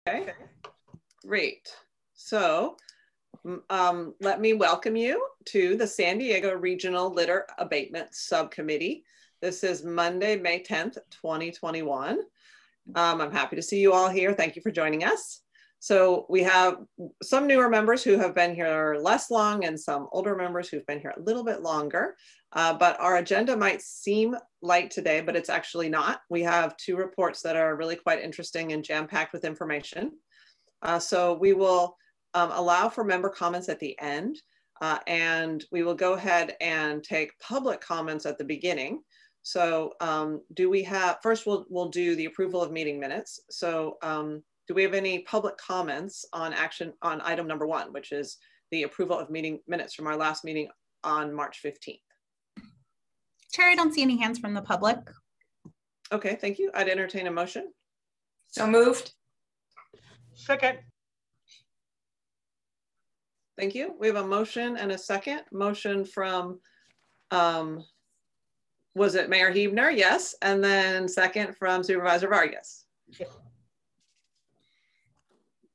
Okay, great. So let me welcome you to the San Diego Regional Litter Abatement Subcommittee. This is Monday, May 10th, 2021. I'm happy to see you all here. Thank you for joining us. So we have some newer members who have been here less long and some older members who've been here a little bit longer. But our agenda might seem light today, but it's actually not. We have two reports that are really quite interesting and jam-packed with information. So we will allow for member comments at the end, and we will go ahead and take public comments at the beginning. So do we have, first we'll do the approval of meeting minutes. So do we have any public comments on item number 1, which is the approval of meeting minutes from our last meeting on March 15th? Chair, I don't see any hands from the public. Okay, thank you. I'd entertain a motion. So moved. Second. Thank you. We have a motion and a second. Motion from, was it Mayor Huebner? Yes. And then second from Supervisor Vargas.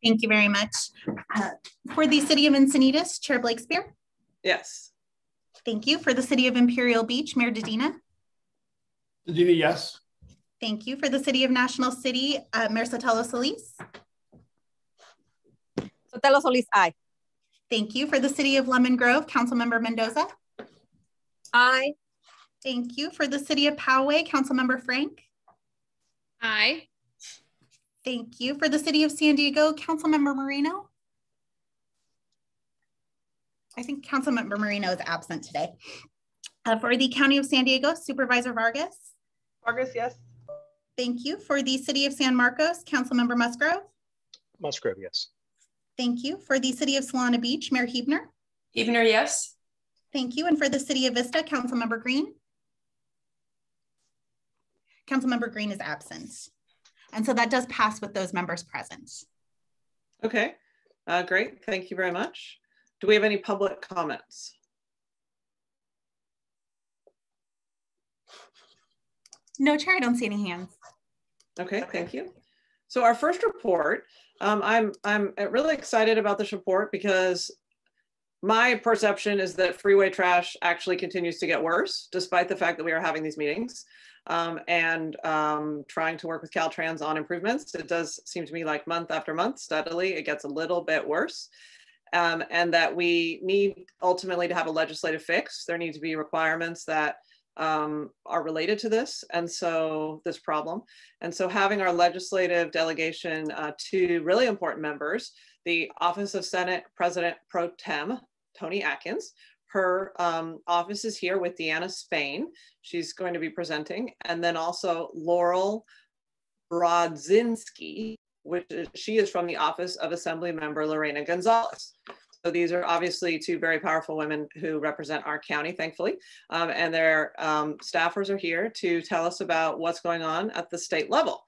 Thank you very much. For the City of Encinitas, Chair Blakespear. Yes. Thank you. For the City of Imperial Beach, Mayor Dedina. Dedina, yes. Thank you. For the City of National City, Mayor Sotelo Solis. Sotelo Solis, aye. Thank you. For the City of Lemon Grove, Councilmember Mendoza. Aye. Thank you. For the City of Poway, Councilmember Frank. Aye. Thank you. For the City of San Diego, Councilmember Marino. I think Councilmember Marino is absent today. For the County of San Diego, Supervisor Vargas. Vargas, yes. Thank you. For the City of San Marcos, Councilmember Musgrove. Musgrove, yes. Thank you. For the City of Solana Beach, Mayor Huebner. Huebner, yes. Thank you. And for the City of Vista, Councilmember Green. Councilmember Green is absent. And so that does pass with those members present. Okay, great. Thank you very much. Do we have any public comments? No, Chair, I don't see any hands. Okay, thank you. So our first report, I'm really excited about this report because my perception is that freeway trash actually continues to get worse, despite the fact that we are having these meetings and trying to work with Caltrans on improvements. It does seem to me like month after month, steadily, it gets a little bit worse. And that we need ultimately to have a legislative fix. There need to be requirements that are related to this, and so this problem. And so having our legislative delegation, two really important members, the Office of Senate President Pro Tem, Toni Atkins. Her office is here with Deanna Spain. She's going to be presenting. And then also Laurel Brodzinski, she is from the Office of Assembly Member Lorena Gonzalez. So these are obviously two very powerful women who represent our county, thankfully. And their staffers are here to tell us about what's going on at the state level.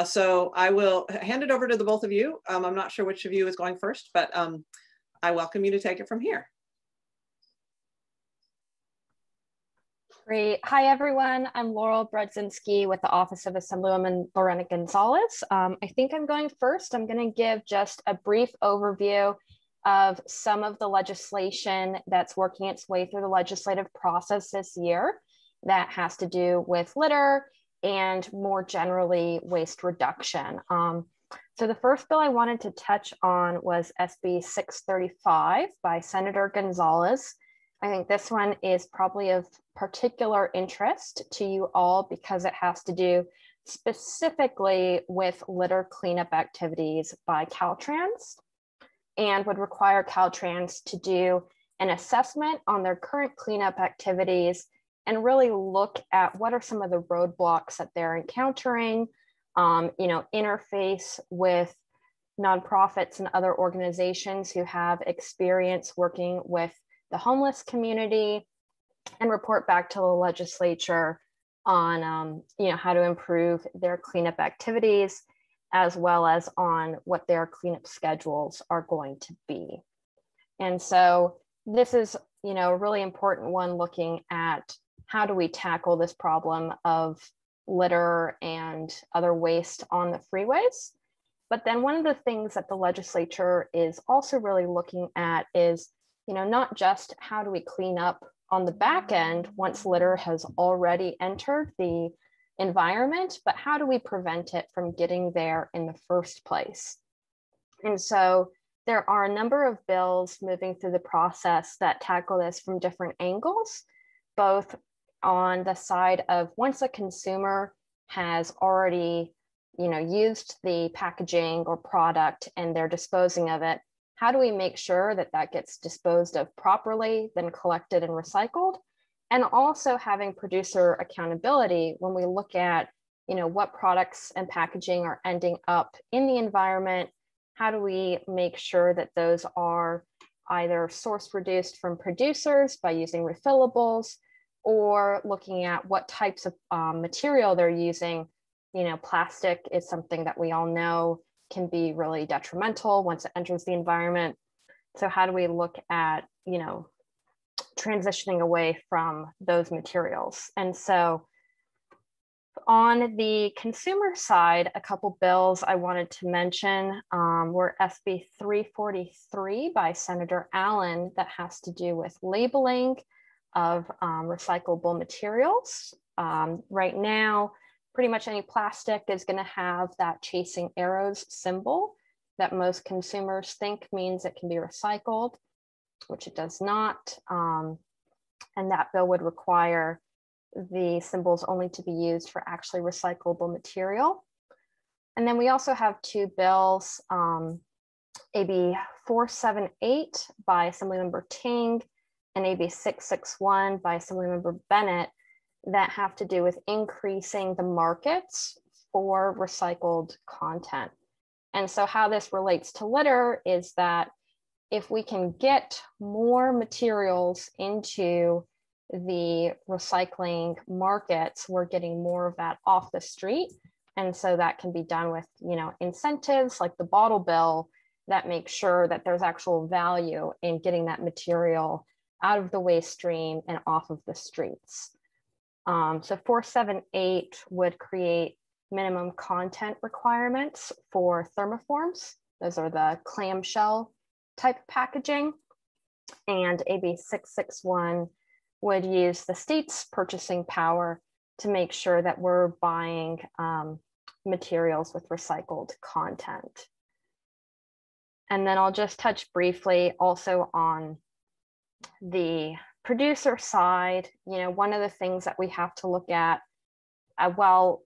So I will hand it over to the both of you. I'm not sure which of you is going first, but I welcome you to take it from here. Great. Hi, everyone. I'm Laurel Brodzinski with the Office of Assemblywoman Lorena Gonzalez. I think I'm going first. I'm going to give just a brief overview of some of the legislation that's working its way through the legislative process this year that has to do with litter and more generally waste reduction. So the first bill I wanted to touch on was SB 635 by Senator Gonzalez. I think this one is probably of particular interest to you all because it has to do specifically with litter cleanup activities by Caltrans and would require Caltrans to do an assessment on their current cleanup activities and really look at what are some of the roadblocks that they're encountering, interface with nonprofits and other organizations who have experience working with the homeless community and report back to the legislature on how to improve their cleanup activities, as well as on what their cleanup schedules are going to be. And so this is a really important one, looking at how do we tackle this problem of litter and other waste on the freeways. But then one of the things that the legislature is also really looking at is, not just how do we clean up on the back end once litter has already entered the environment, but how do we prevent it from getting there in the first place? And so there are a number of bills moving through the process that tackle this from different angles, both on the side of once a consumer has already used the packaging or product and they're disposing of it, how do we make sure that that gets disposed of properly, then collected and recycled? And also having producer accountability when we look at, what products and packaging are ending up in the environment. How do we make sure that those are either source reduced from producers by using refillables, or looking at what types of material they're using? Plastic is something that we all know can be really detrimental once it enters the environment. So how do we look at, transitioning away from those materials? And so on the consumer side, a couple bills I wanted to mention were SB 343 by Senator Allen that has to do with labeling of recyclable materials. Right now, pretty much any plastic is going to have that chasing arrows symbol that most consumers think means it can be recycled, which it does not. And that bill would require the symbols only to be used for actually recyclable material. And then we also have two bills, AB 478 by Assemblymember Ting and AB 661 by Assemblymember Bennett, that have to do with increasing the markets for recycled content. And so how this relates to litter is that if we can get more materials into the recycling markets, we're getting more of that off the street. And so that can be done with, incentives like the bottle bill that make sure that there's actual value in getting that material out of the waste stream and off of the streets. So 478 would create minimum content requirements for thermoforms. Those are the clamshell type packaging. And AB 661 would use the state's purchasing power to make sure that we're buying materials with recycled content. And then I'll just touch briefly also on the producer side. One of the things that we have to look at, while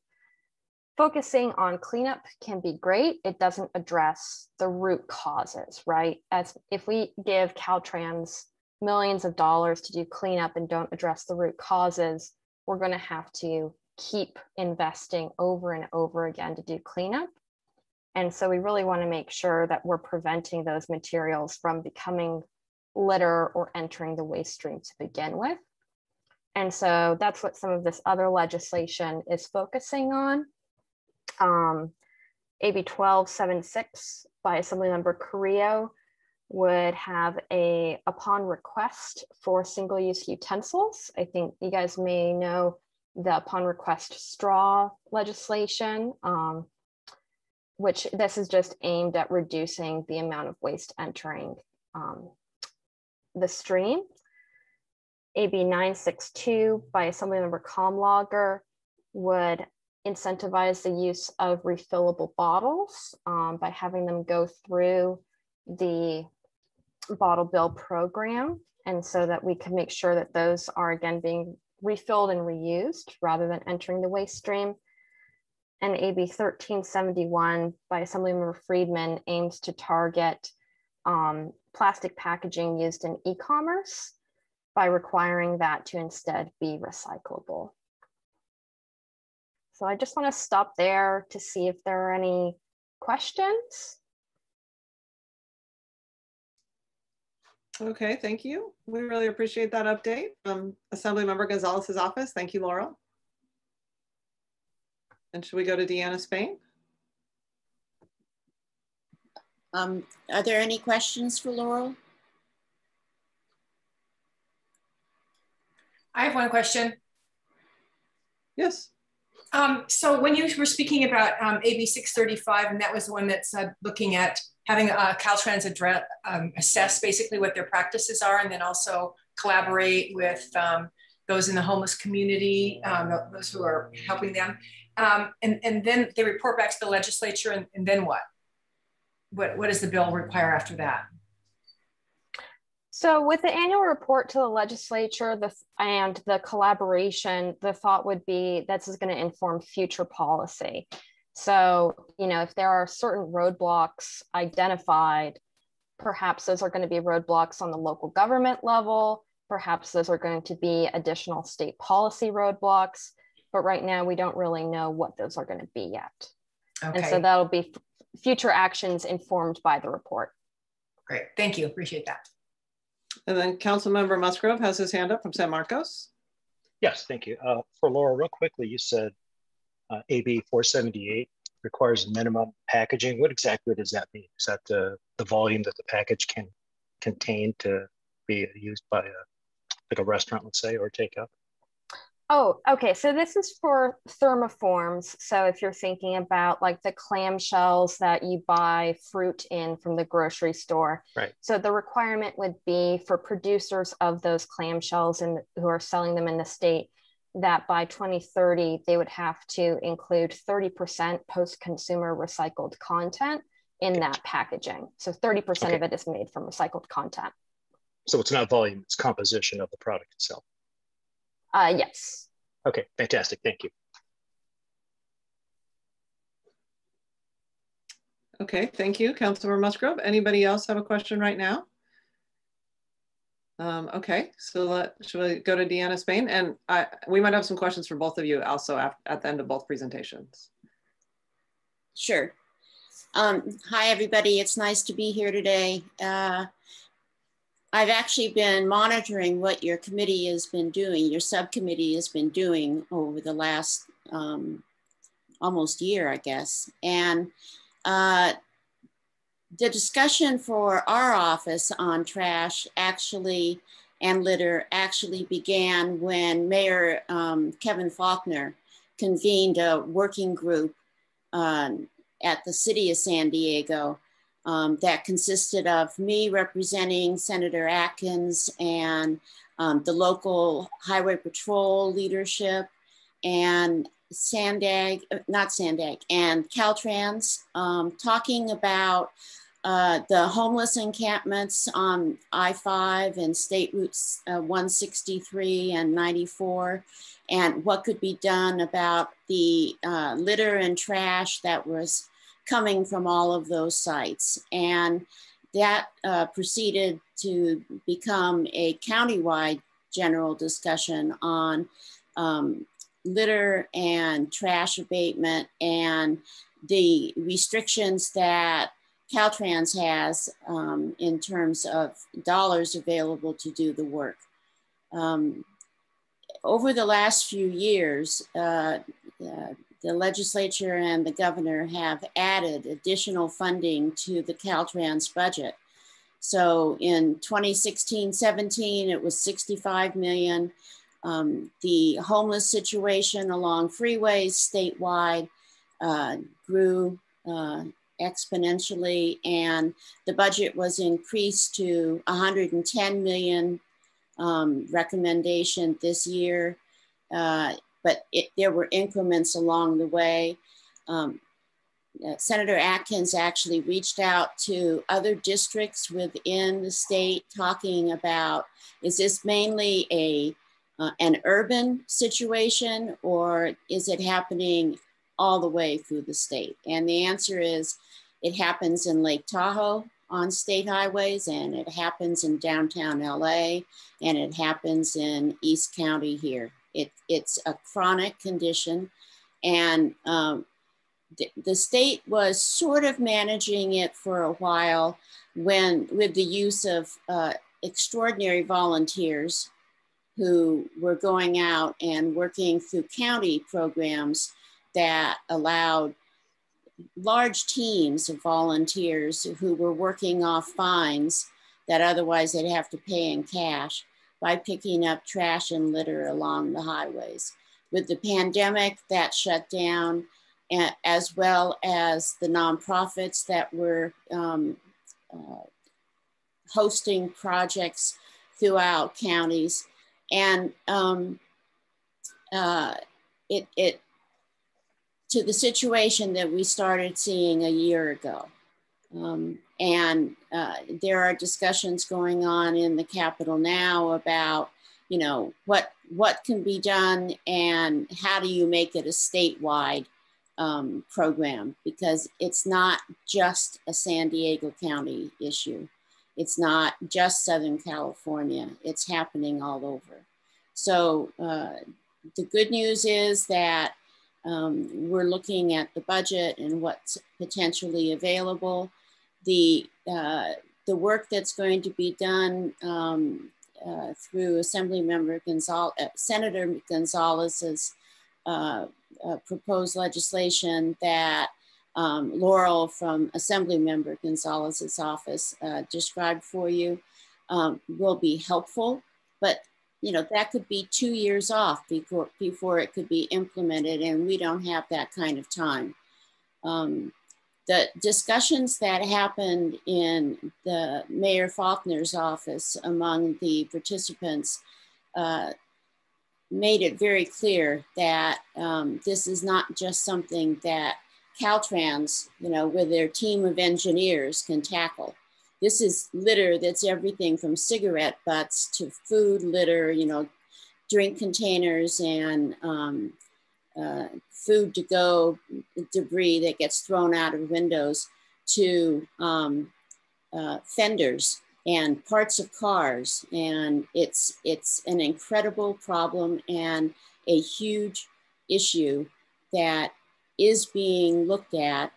focusing on cleanup can be great, it doesn't address the root causes, right? As if we give Caltrans millions of dollars to do cleanup and don't address the root causes, we're going to have to keep investing over and over again to do cleanup. And so we really want to make sure that we're preventing those materials from becoming litter or entering the waste stream to begin with. And so that's what some of this other legislation is focusing on. AB 1276 by Assemblymember Carrillo would have a upon request for single-use utensils. I think you guys may know the upon request straw legislation, which this is just aimed at reducing the amount of waste entering the stream. AB 962 by Assemblymember Comlogger would incentivize the use of refillable bottles by having them go through the bottle bill program, and so that we can make sure that those are again being refilled and reused rather than entering the waste stream. And AB 1371 by Assemblymember Friedman aims to target plastic packaging used in e-commerce by requiring that to instead be recyclable. So I just want to stop there to see if there are any questions. Okay, thank you. We really appreciate that update from Assemblymember Gonzalez's office. Thank you, Laurel. And should we go to Deanna Spain? Are there any questions for Laurel? I have one question. Yes. So when you were speaking about AB 635, and that was the one that's looking at having Caltrans assess basically what their practices are, and then also collaborate with those in the homeless community, those who are helping them. And then they report back to the legislature, and then what? What does the bill require after that? So with the annual report to the legislature and the collaboration, the thought would be this is going to inform future policy. So, you know, if there are certain roadblocks identified, perhaps those are going to be roadblocks on the local government level. Perhaps those are going to be additional state policy roadblocks. But right now, we don't really know what those are going to be yet. Okay. And so that'll be future actions informed by the report. Great. Thank you. Appreciate that. And then Councilmember Musgrove has his hand up from San Marcos. Yes, thank you. For Laura, real quickly, you said AB 478 requires minimum packaging. What exactly does that mean? Is that the volume that the package can contain to be used by like a restaurant, let's say, or takeout? Oh, okay. So this is for thermoforms. So if you're thinking about like the clamshells that you buy fruit in from the grocery store. Right. So the requirement would be for producers of those clamshells and who are selling them in the state that by 2030, they would have to include 30% post-consumer recycled content in that packaging. So 30% of it is made from recycled content. So it's not volume, it's composition of the product itself. Yes. Okay, fantastic. Thank you. Okay, thank you, Councilmember Musgrove. Anybody else have a question right now? Okay, so should we go to Deanna Spain? And we might have some questions for both of you also at the end of both presentations. Sure. Hi, everybody. It's nice to be here today. I've actually been monitoring what your committee has been doing, your subcommittee has been doing over the last almost year, I guess. And the discussion for our office on trash actually and litter actually began when Mayor Kevin Faulconer convened a working group at the city of San Diego that consisted of me representing Senator Atkins and the local highway patrol leadership and and Caltrans, talking about the homeless encampments on I-5 and State Routes 163 and 94, and what could be done about the litter and trash that was coming from all of those sites. And that proceeded to become a countywide general discussion on litter and trash abatement and the restrictions that Caltrans has in terms of dollars available to do the work. Over the last few years, the legislature and the governor have added additional funding to the Caltrans budget. So in 2016-17, it was 65 million. The homeless situation along freeways statewide grew exponentially, and the budget was increased to 110 million recommendation this year. But there were increments along the way. Senator Atkins actually reached out to other districts within the state talking about, is this mainly an urban situation or is it happening all the way through the state? And the answer is it happens in Lake Tahoe on state highways, and it happens in downtown LA, and it happens in East County here. It's a chronic condition, and the state was sort of managing it for a while with the use of extraordinary volunteers who were going out and working through county programs that allowed large teams of volunteers who were working off fines that otherwise they'd have to pay in cash by picking up trash and litter along the highways. with the pandemic that shut down, as well as the nonprofits that were hosting projects throughout counties. And to the situation that we started seeing a year ago. There are discussions going on in the Capitol now about, you know, what can be done and how do you make it a statewide program, because it's not just a San Diego County issue. It's not just Southern California. It's happening all over. So the good news is that we're looking at the budget and what's potentially available. The work that's going to be done through Senator Gonzalez's proposed legislation that Laurel from Assemblymember Gonzalez's office described for you will be helpful, but you know, that could be 2 years off before it could be implemented, and we don't have that kind of time. The discussions that happened in the Mayor Faulkner's office among the participants made it very clear that this is not just something that Caltrans, you know, with their team of engineers can tackle. This is litter that's everything from cigarette butts to food litter, you know, drink containers and food to go debris that gets thrown out of windows to fenders and parts of cars. And it's an incredible problem and a huge issue that is being looked at.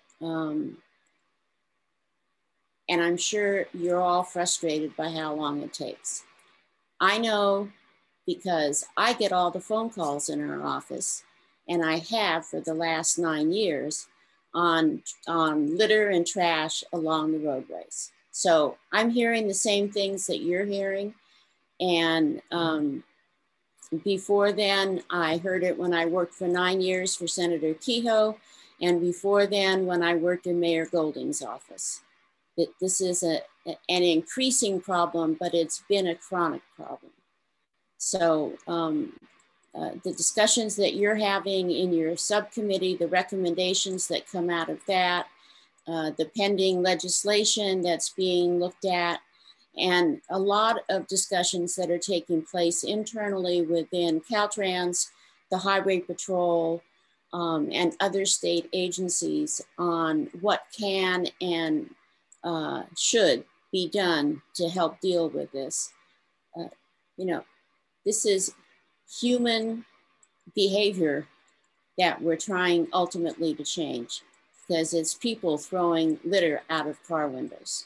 And I'm sure you're all frustrated by how long it takes. I know because I get all the phone calls in our office, and I have for the last 9 years on litter and trash along the roadways. So I'm hearing the same things that you're hearing. And before then, I heard it when I worked for 9 years for Senator Kehoe, and before then when I worked in Mayor Golding's office. This is an increasing problem, but it's been a chronic problem. So the discussions that you're having in your subcommittee, the recommendations that come out of that, the pending legislation that's being looked at, and a lot of discussions that are taking place internally within Caltrans, the Highway Patrol, and other state agencies on what can and should be done to help deal with this. You know, this is human behavior that we're trying ultimately to change, because it's people throwing litter out of car windows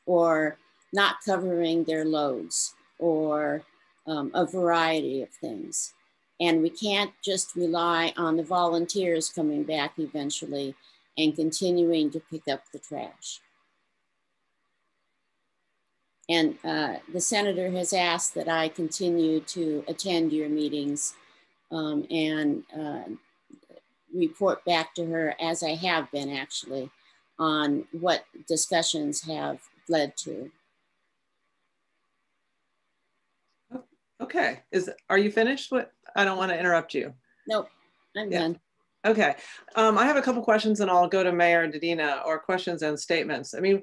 or not covering their loads or a variety of things. And we can't just rely on the volunteers coming back eventually and continuing to pick up the trash. And the senator has asked that I continue to attend your meetings and report back to her, as I have been actually, on what discussions have led to. Okay, are you finished? I don't want to interrupt you. Nope, I'm done. Okay, I have a couple questions and I'll go to Mayor Dedina, or questions and statements. I mean,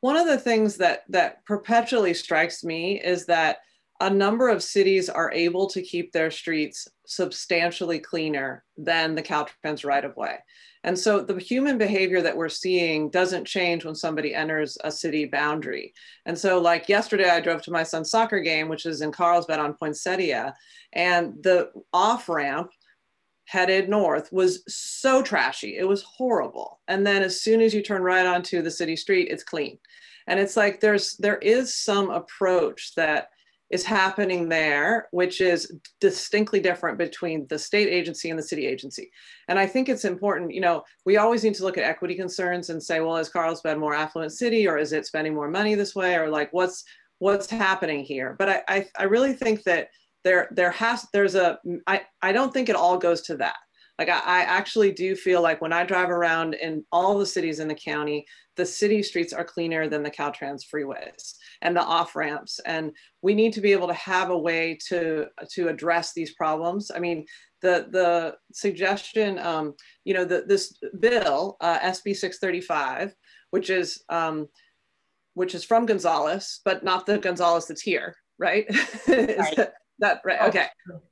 one of the things that perpetually strikes me is that a number of cities are able to keep their streets substantially cleaner than the Caltrans right-of-way. And so the human behavior that we're seeing doesn't change when somebody enters a city boundary. And so like yesterday, I drove to my son's soccer game, which is in Carlsbad on Poinsettia, and the off-ramp headed north was so trashy. It was horrible. And then as soon as you turn right onto the city street, it's clean. And it's like there is some approach that is happening there, which is distinctly different between the state agency and the city agency. And I think it's important, you know, we always need to look at equity concerns and say, well, is Carlsbad a more affluent city, or is it spending more money this way, or like what's happening here? But I really think that I don't think it all goes to that. Like I actually do feel like when I drive around in all the cities in the county, the city streets are cleaner than the Caltrans freeways and the off ramps. And we need to be able to have a way to address these problems. I mean, the suggestion, you know, this bill, SB 635, which is from Gonzales, but not the Gonzales that's here, right? Right. That right? Okay,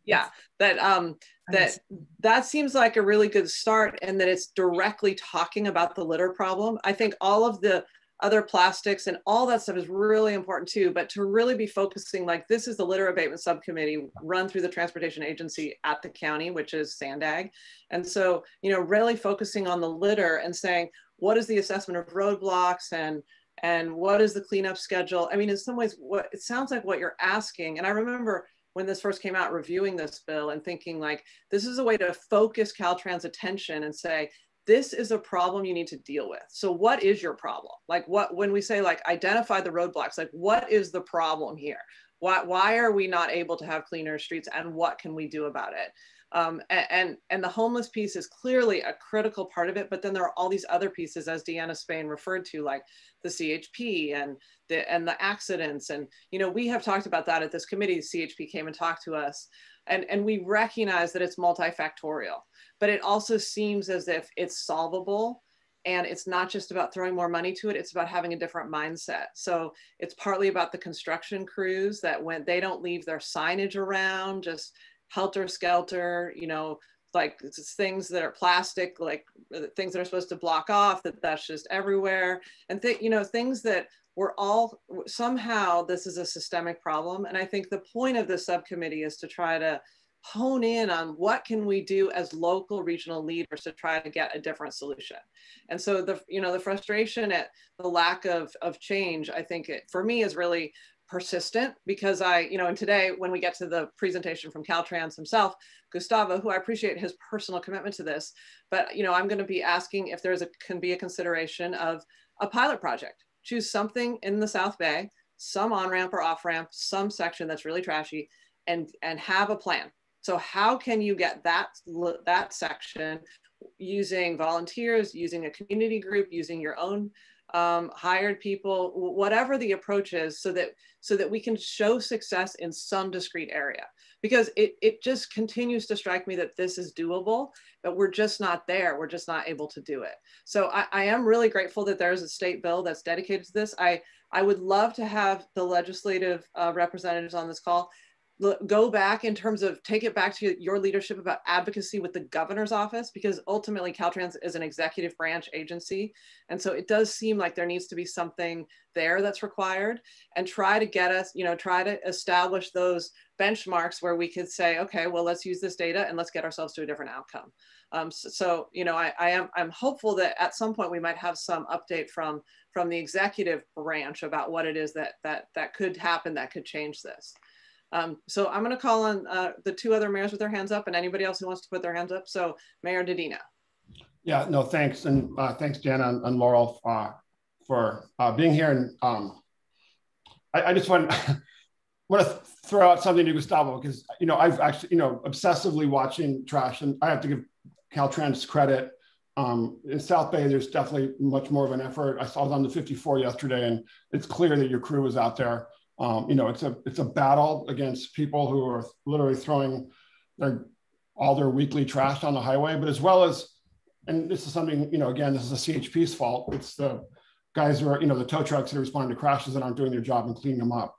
yeah. That seems like a really good start, and that it's directly talking about the litter problem. I think all of the other plastics and all that stuff is really important too, but to really be focusing, like, this is the litter abatement subcommittee run through the transportation agency at the county, which is SANDAG. And so, you know, really focusing on the litter and saying, what is the assessment of roadblocks and what is the cleanup schedule? I mean, in some ways, what it sounds like what you're asking, and I remember when this first came out, reviewing this bill and thinking like, this is a way to focus Caltrans' attention and say, this is a problem you need to deal with. So what is your problem? Like when we say like, identify the roadblocks, like what is the problem here? Why are we not able to have cleaner streets, and what can we do about it? And the homeless piece is clearly a critical part of it, but then there are all these other pieces, as Deanna Spain referred to, like the CHP and the accidents. And, you know, we have talked about that at this committee. CHP came and talked to us, and we recognize that it's multifactorial, but it also seems as if it's solvable. And it's not just about throwing more money to it, it's about having a different mindset. So it's partly about the construction crews, that when they don't leave their signage around, just helter skelter, you know, like it's things that are plastic, like things that are supposed to block off, that's just everywhere. And you know, things that we're all, somehow this is a systemic problem. And I think the point of this subcommittee is to try to hone in on what can we do as local regional leaders to try to get a different solution. And so the frustration at the lack of change, I think for me is really persistent, because and today when we get to the presentation from Caltrans himself, Gustavo, who I appreciate his personal commitment to this, but I'm going to be asking if can be a consideration of a pilot project. Choose something in the South Bay, some on-ramp or off-ramp, some section that's really trashy, and have a plan. So how can you get that section using volunteers, using a community group, using your own hired people, whatever the approach is, so that we can show success in some discrete area? Because it just continues to strike me that this is doable, but we're just not there. We're just not able to do it. So I am really grateful that there's a state bill that's dedicated to this. I would love to have the legislative representatives on this call go back in terms of take it back to your leadership about advocacy with the governor's office, because ultimately Caltrans is an executive branch agency. And so it does seem like there needs to be something there that's required, and try to get us, try to establish those benchmarks where we could say, okay, well, let's use this data and let's get ourselves to a different outcome. I'm hopeful that at some point we might have some update from the executive branch about what it is that could happen, that could change this. So I'm going to call on the two other mayors with their hands up, and anybody else who wants to put their hands up. So Mayor Dedina. Yeah, no, thanks. And thanks, Jana and Laurel, for being here. And I just want to throw out something to Gustavo, because, I've actually, obsessively watching trash, and I have to give Caltrans credit. In South Bay, there's definitely much more of an effort. I was on the 54 yesterday, and it's clear that your crew is out there. It's a battle against people who are literally throwing all their weekly trash on the highway, but as well as, and this is something, again, this is the CHP's fault. It's the guys who are, the tow trucks that are responding to crashes that aren't doing their job and cleaning them up.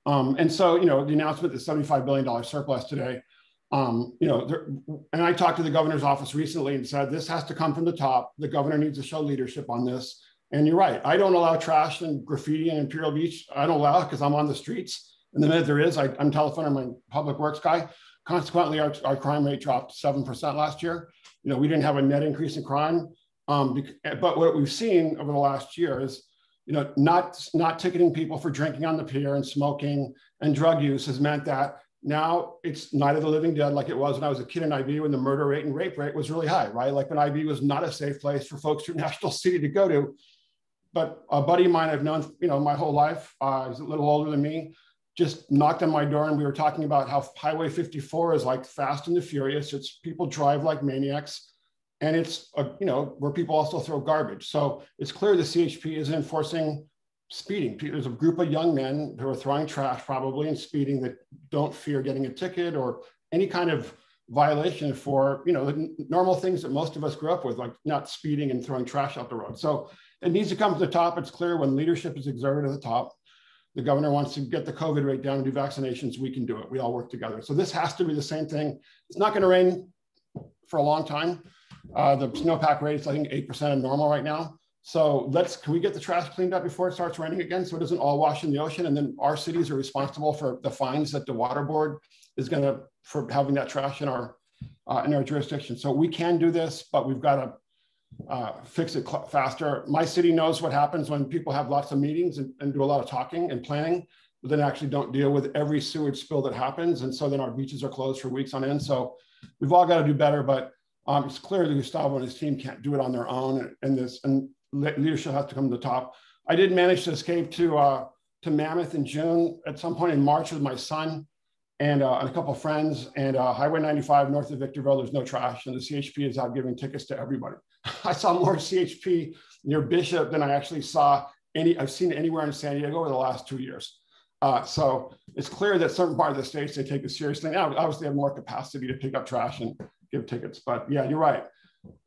And so, the announcement, the $75 billion surplus today, and I talked to the governor's office recently and said, this has to come from the top. The governor needs to show leadership on this. And you're right. I don't allow trash and graffiti in Imperial Beach. I don't allow it because I'm on the streets. And the minute there is, I'm telephoning my public works guy. Consequently, our crime rate dropped 7% last year. We didn't have a net increase in crime. But what we've seen over the last year is, not ticketing people for drinking on the pier and smoking and drug use has meant that now it's Night of the Living Dead, like it was when I was a kid in IB, when the murder rate and rape rate was really high, right? Like when IB was not a safe place for folks from National City to go to. But a buddy of mine I've known, my whole life, he's a little older than me, just knocked on my door and we were talking about how Highway 54 is like Fast and the Furious. It's people drive like maniacs, and it's where people also throw garbage. So it's clear the CHP is enforcing speeding. There's a group of young men who are throwing trash probably and speeding that don't fear getting a ticket or any kind of violation for the normal things that most of us grew up with, like not speeding and throwing trash out the road. So it needs to come to the top. It's clear when leadership is exerted at the top. The governor wants to get the COVID rate down and do vaccinations. We can do it. We all work together. So this has to be the same thing. It's not going to rain for a long time. The snowpack rate is, I think, 8% of normal right now. So can we get the trash cleaned up before it starts raining again so it doesn't all wash in the ocean? And then our cities are responsible for the fines that the water board is going to, for having that trash in our jurisdiction. So we can do this, but we've got to fix it faster. My city knows what happens when people have lots of meetings and do a lot of talking and planning, but then actually don't deal with every sewage spill that happens. And so then our beaches are closed for weeks on end. So we've all got to do better, but it's clear that Gustavo and his team can't do it on their own, and leadership has to come to the top. I did manage to escape to Mammoth in June at some point in March with my son and a couple of friends, and Highway 95 north of Victorville, there's no trash, and the CHP is out giving tickets to everybody. I saw more CHP near Bishop than I actually I've seen anywhere in San Diego over the last 2 years. So it's clear that certain part of the states, they take this seriously. Now, obviously they have more capacity to pick up trash and give tickets, but yeah, you're right.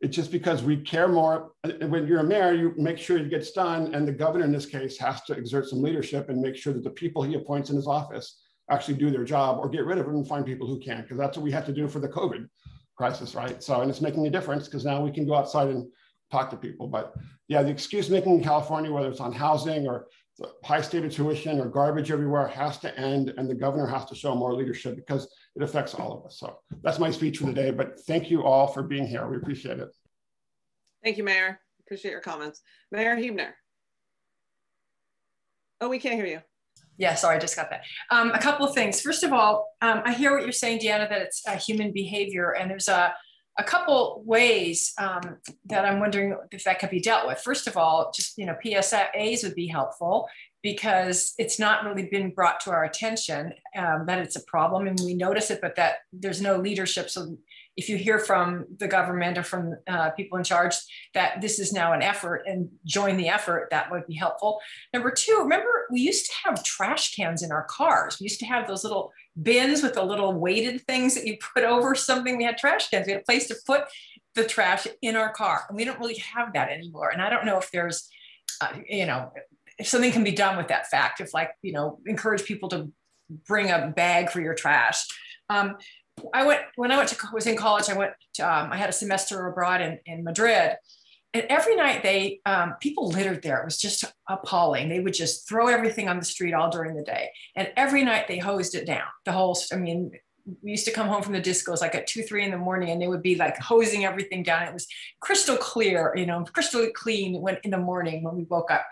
It's just because we care more. When you're a mayor, you make sure it gets done, and the governor in this case has to exert some leadership and make sure that the people he appoints in his office actually do their job, or get rid of them and find people who can, because that's what we had to do for the COVID crisis, right? So, and it's making a difference because now we can go outside and talk to people. But yeah, the excuse making in California, whether it's on housing or the high state of tuition or garbage everywhere, has to end, and the governor has to show more leadership because it affects all of us. So that's my speech for the day, but thank you all for being here. We appreciate it. Thank you, Mayor. Appreciate your comments. Mayor Huebner. Oh, we can't hear you. Yeah, sorry, I just got that. A couple of things. First of all, I hear what you're saying, Deanna, that it's human behavior, and there's a couple ways that I'm wondering if that could be dealt with. First of all, just PSAs would be helpful because it's not really been brought to our attention that it's a problem, and we notice it, but that there's no leadership. So if you hear from the government or from people in charge that this is now an effort and join the effort, that would be helpful. Number two, remember we used to have trash cans in our cars. We used to have those little bins with the little weighted things that you put over something. We had trash cans. We had a place to put the trash in our car, and we don't really have that anymore. And I don't know if there's, if something can be done with that fact, if encourage people to bring a bag for your trash. When I was in college, I had a semester abroad in Madrid, and every night people littered there. It was just appalling. They would just throw everything on the street all during the day. And every night they hosed it down. We used to come home from the discos like at 2, 3 in the morning, and they would be like hosing everything down. It was crystal clear, crystal clean in the morning when we woke up.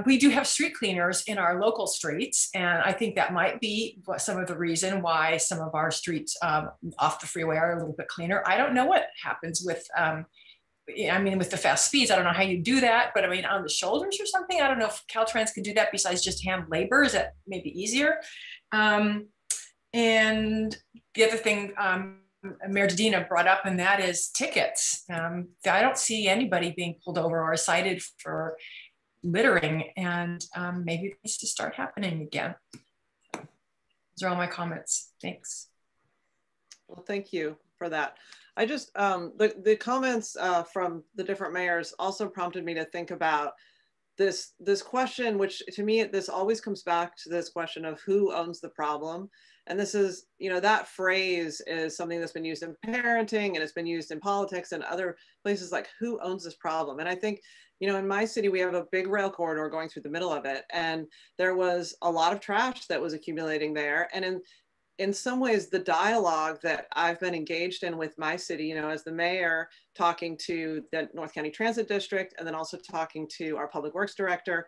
We do have street cleaners in our local streets, and I think that might be some of the reason why some of our streets off the freeway are a little bit cleaner. I don't know what happens with with the fast speeds. I don't know how you do that, but on the shoulders or something, I don't know if Caltrans can do that besides just hand labor. Is that maybe easier? And the other thing Mayor Dedina brought up, and that is tickets. I don't see anybody being pulled over or cited for littering, and maybe it needs to start happening again. Those are all my comments. Thanks. Well, thank you for that. I just, the comments from the different mayors also prompted me to think about this question, which to me, this always comes back to this question of who owns the problem. And this is, that phrase is something that's been used in parenting, and it's been used in politics and other places, like who owns this problem? And I think, in my city, we have a big rail corridor going through the middle of it. And there was a lot of trash that was accumulating there. And in some ways, the dialogue that I've been engaged in with my city, as the mayor, talking to the North County Transit District, and then also talking to our public works director,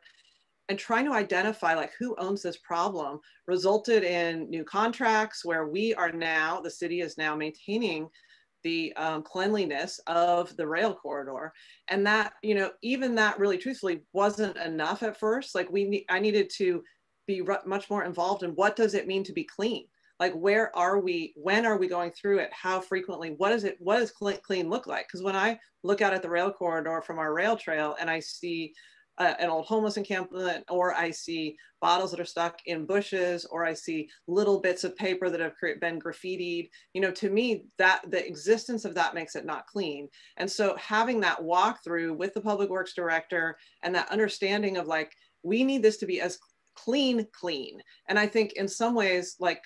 and trying to identify who owns this problem, resulted in new contracts where the city is now maintaining the cleanliness of the rail corridor. And that, even that really truthfully wasn't enough at first. I needed to be much more involved in what does it mean to be clean? Like, where are we? When are we going through it? How frequently? What does clean look like? Because when I look out at the rail corridor from our rail trail and I see an old homeless encampment, or I see bottles that are stuck in bushes, or I see little bits of paper that have been graffitied, you know, to me, that the existence of that makes it not clean. And so having that walkthrough with the public works director and that understanding of like, we need this to be as clean. And I think in some ways, like,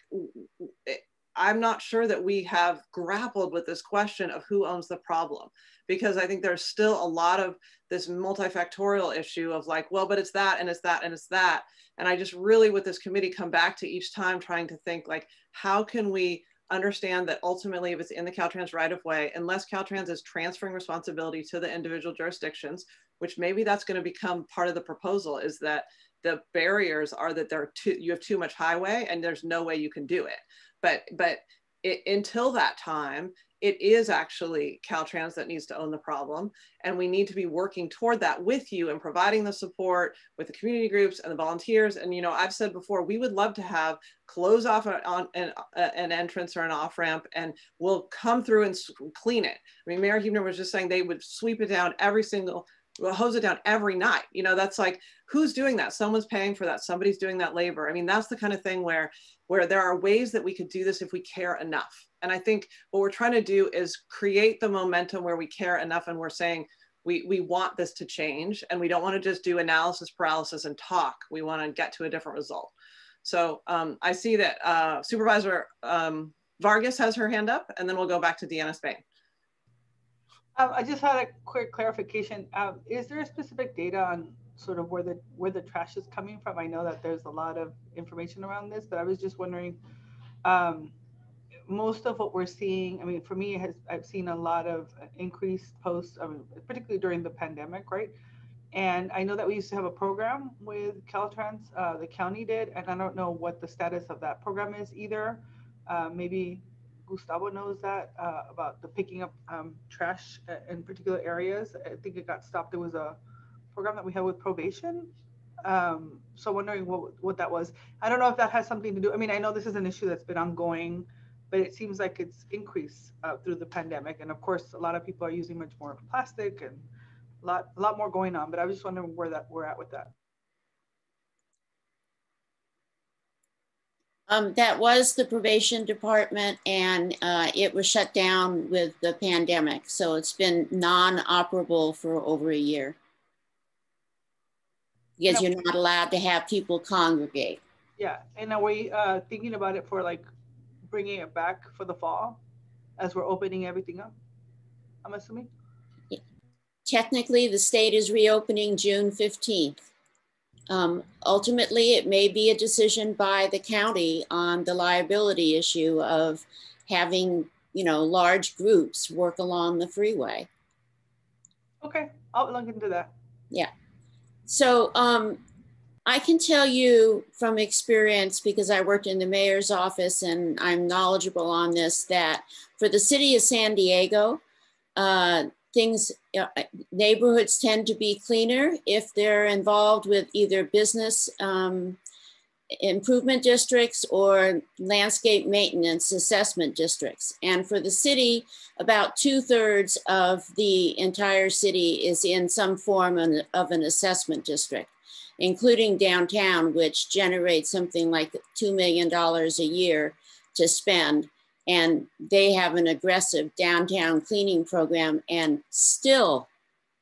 I'm not sure that we have grappled with this question of who owns the problem, because I think there's still a lot of this multifactorial issue of like, well, but it's that, and it's that, and it's that. And I just really, with this committee, come back to each time trying to think like, how can we understand that ultimately, if it's in the Caltrans right of way, unless Caltrans is transferring responsibility to the individual jurisdictions, which maybe that's going to become part of the proposal, is that the barriers are that you have too much highway and there's no way you can do it. But until that time, it is actually Caltrans that needs to own the problem. And we need to be working toward that with you and providing the support with the community groups and the volunteers. And, you know, I've said before, we would love to have close off an entrance or an off ramp, and we'll come through and clean it. I mean, Mayor Huebner was just saying they would sweep it down hose it down every night. You know, that's like, who's doing that? Someone's paying for that. Somebody's doing that labor. I mean, that's the kind of thing where there are ways that we could do this if we care enough. And I think what we're trying to do is create the momentum where we care enough, and we're saying, we want this to change, and we don't want to just do analysis paralysis and talk. We want to get to a different result. So I see that Supervisor Vargas has her hand up, and then we'll go back to Deanna Spain. I just had a quick clarification. Is there a specific data on sort of where the trash is coming from? I know that there's a lot of information around this, but I was just wondering, most of what we're seeing, I mean, for me, I've seen a lot of increased posts, I mean, particularly during the pandemic, right? And I know that we used to have a program with Caltrans, the county did, and I don't know what the status of that program is either. Maybe Gustavo knows that about the picking up trash in particular areas. I think it got stopped. There was a program that we had with probation. So wondering what that was. I don't know if that has something to do. I mean, I know this is an issue that's been ongoing, but it seems like it's increased through the pandemic. And of course, a lot of people are using much more plastic and a lot more going on. But I was just wondering where we're at with that. That was the probation department, and it was shut down with the pandemic. So it's been non-operable for over a year, because you're not allowed to have people congregate. Yeah, and are we thinking about it for like bringing it back for the fall as we're opening everything up, I'm assuming? Technically, the state is reopening June 15th. Ultimately, it may be a decision by the county on the liability issue of having, you know, large groups work along the freeway. Okay, I'll look into that. Yeah. So I can tell you from experience, because I worked in the mayor's office and I'm knowledgeable on this, that for the city of San Diego, neighborhoods tend to be cleaner if they're involved with either business improvement districts or landscape maintenance assessment districts. And for the city, about 2/3 of the entire city is in some form of an assessment district, including downtown, which generates something like $2 million a year to spend. And they have an aggressive downtown cleaning program, and still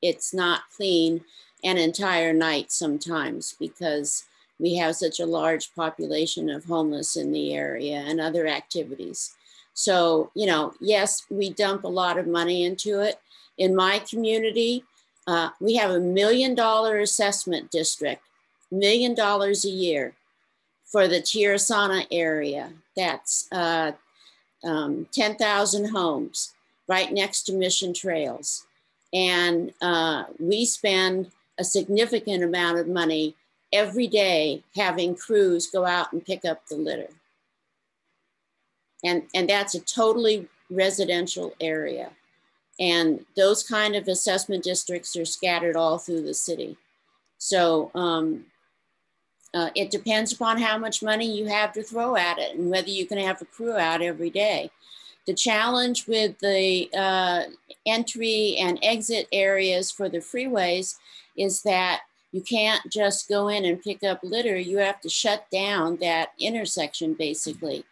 it's not clean an entire night sometimes, because we have such a large population of homeless in the area and other activities. So, you know, yes, we dump a lot of money into it. In my community, we have $1 million assessment district, $1 million a year for the Tirasana area. That's 10,000 homes right next to Mission Trails. And we spend a significant amount of money every day having crews go out and pick up the litter. And that's a totally residential area. And those kind of assessment districts are scattered all through the city. So It depends upon how much money you have to throw at it and whether you can have a crew out every day. The challenge with the entry and exit areas for the freeways is that you can't just go in and pick up litter. You have to shut down that intersection basically.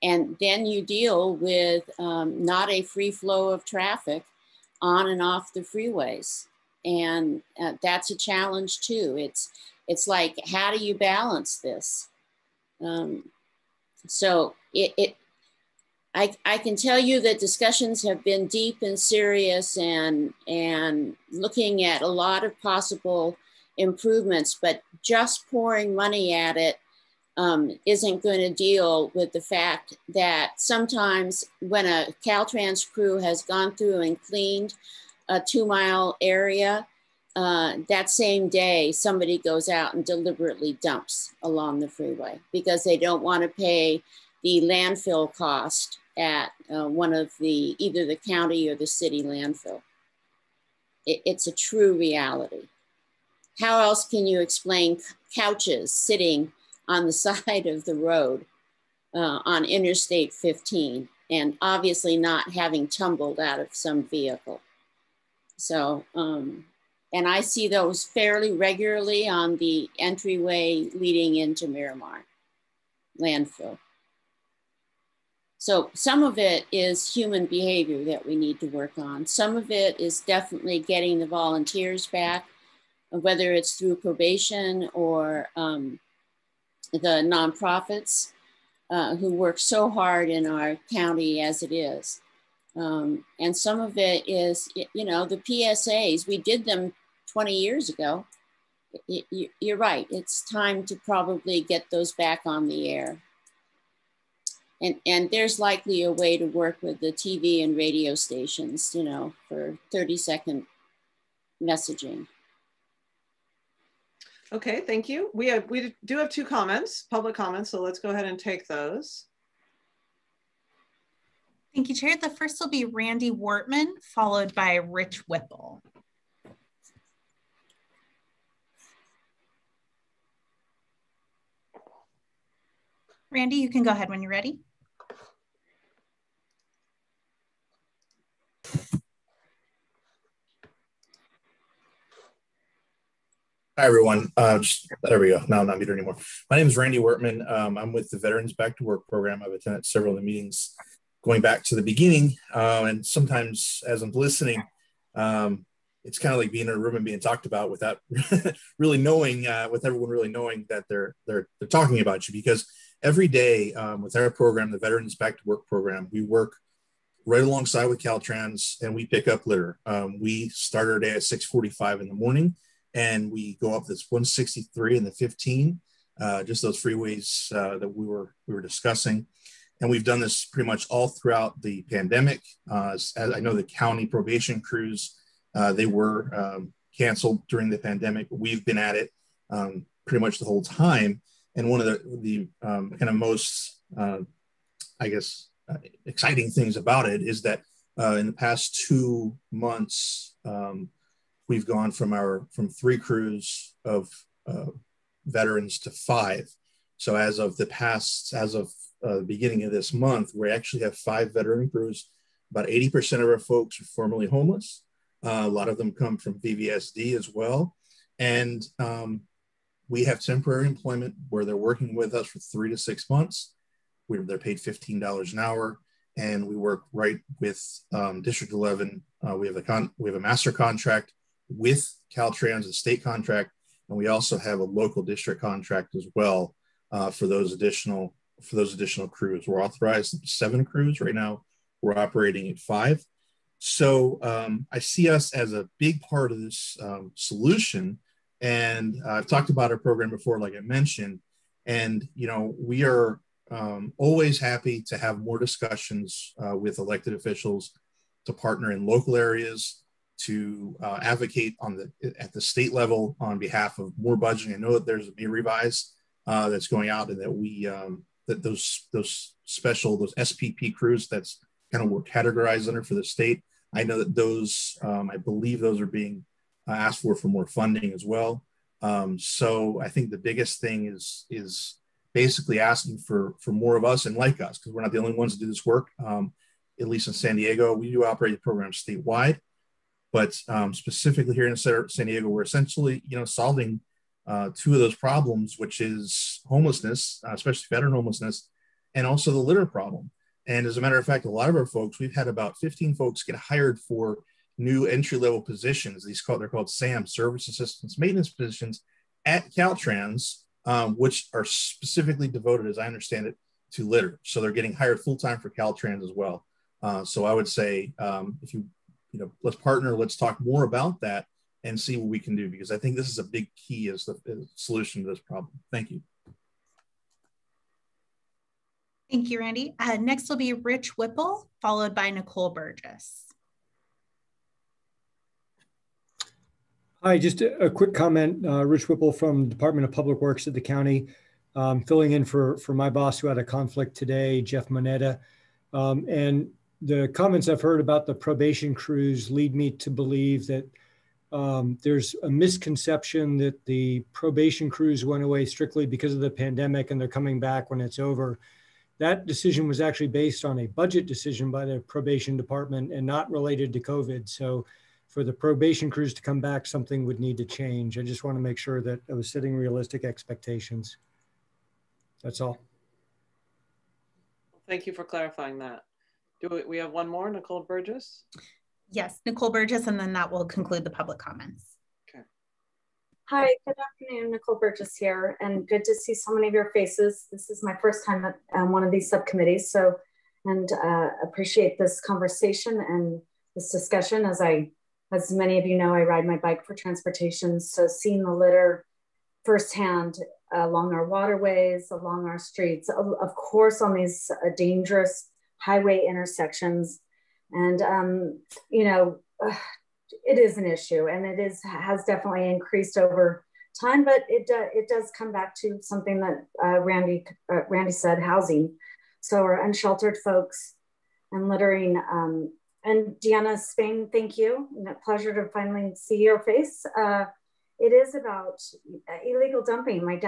And then you deal with not a free flow of traffic on and off the freeways. And that's a challenge too. It's like, how do you balance this? So I can tell you that discussions have been deep and serious and looking at a lot of possible improvements, but just pouring money at it isn't going to deal with the fact that sometimes when a Caltrans crew has gone through and cleaned a 2-mile area, that same day, somebody goes out and deliberately dumps along the freeway because they don't want to pay the landfill cost at one of either the county or the city landfill. It's a true reality. How else can you explain couches sitting on the side of the road on Interstate 15 and obviously not having tumbled out of some vehicle? So, and I see those fairly regularly on the entryway leading into Miramar landfill. So some of it is human behavior that we need to work on. Some of it is definitely getting the volunteers back, whether it's through probation or the nonprofits who work so hard in our county as it is. And some of it is, you know, the PSAs, we did them 20 years ago. You're right, it's time to probably get those back on the air. And there's likely a way to work with the TV and radio stations, you know, for 30-second messaging. Okay, thank you. We do have 2 comments, public comments, so let's go ahead and take those. Thank you, Chair. The first will be Randy Wortman, followed by Rich Whipple. Randy, you can go ahead when you're ready. Hi, everyone. There we go. No, I'm not muted anymore. My name is Randy Wortman. I'm with the Veterans Back to Work program. I've attended several of the meetings going back to the beginning. And sometimes as I'm listening, it's kind of like being in a room and being talked about without really knowing, with everyone really knowing that they're talking about you. Because every day with our program, the Veterans Back to Work program, we work right alongside with Caltrans and we pick up litter. We start our day at 6:45 in the morning. And we go up this 163 and the 15, just those freeways that we were discussing. And we've done this pretty much all throughout the pandemic. As I know the county probation crews, they were canceled during the pandemic. We've been at it pretty much the whole time. And one of the kind of most, I guess, exciting things about it is that in the past 2 months, we've gone from 3 crews of veterans to 5. So as of the beginning of this month, we actually have 5 veteran crews. About 80% of our folks are formerly homeless. A lot of them come from VVSD as well. And we have temporary employment where they're working with us for 3 to 6 months. They're paid $15 an hour. And we work right with District 11. We have a master contract with Caltrans, a state contract, and we also have a local district contract as well for those additional crews. We're authorized 7 crews right now. We're operating at 5. So I see us as a big part of this solution. And I've talked about our program before, like I mentioned, and you know we are always happy to have more discussions with elected officials to partner in local areas, to advocate at the state level on behalf of more budgeting. I know that there's a new revise that's going out, and that we that those SPP crews, that's kind of we're categorized under for the state. I know that those I believe those are being asked for more funding as well. So I think the biggest thing is basically asking for more of us and like us, because we're not the only ones that do this work. At least in San Diego, we do operate the program statewide, but specifically here in San Diego, we're essentially, solving two of those problems, which is homelessness, especially veteran homelessness, and also the litter problem. And as a matter of fact, a lot of our folks, we've had about 15 folks get hired for new entry-level positions. They're called SAM, Service Assistance Maintenance positions at Caltrans, which are specifically devoted, as I understand it, to litter. So they're getting hired full-time for Caltrans as well. So I would say, if let's partner, let's talk more about that and see what we can do, because I think this is a big key as the solution to this problem. Thank you. Thank you, Randy. Next will be Rich Whipple, followed by Nicole Burgess. Hi, just a quick comment. Rich Whipple from Department of Public Works at the county, filling in for my boss who had a conflict today, Jeff Moneta. And the comments I've heard about the probation crews lead me to believe that there's a misconception that the probation crews went away strictly because of the pandemic and they're coming back when it's over. That decision was actually based on a budget decision by the probation department and not related to COVID. So for the probation crews to come back, something would need to change. I just want to make sure that I was setting realistic expectations. That's all. Thank you for clarifying that. Do we have one more, Nicole Burgess? Yes, Nicole Burgess, and then that will conclude the public comments. Okay. Hi, good afternoon, Nicole Burgess here, and good to see so many of your faces. This is my first time at one of these subcommittees, so, and appreciate this conversation and this discussion. As many of you know, I ride my bike for transportation, so seeing the litter firsthand along our waterways, along our streets, of course on these dangerous highway intersections. And, it is an issue, and it has definitely increased over time, but it does come back to something that Randy said, housing. So our unsheltered folks and littering. And Deanna Spain, thank you. Pleasure to finally see your face. It is about illegal dumping. My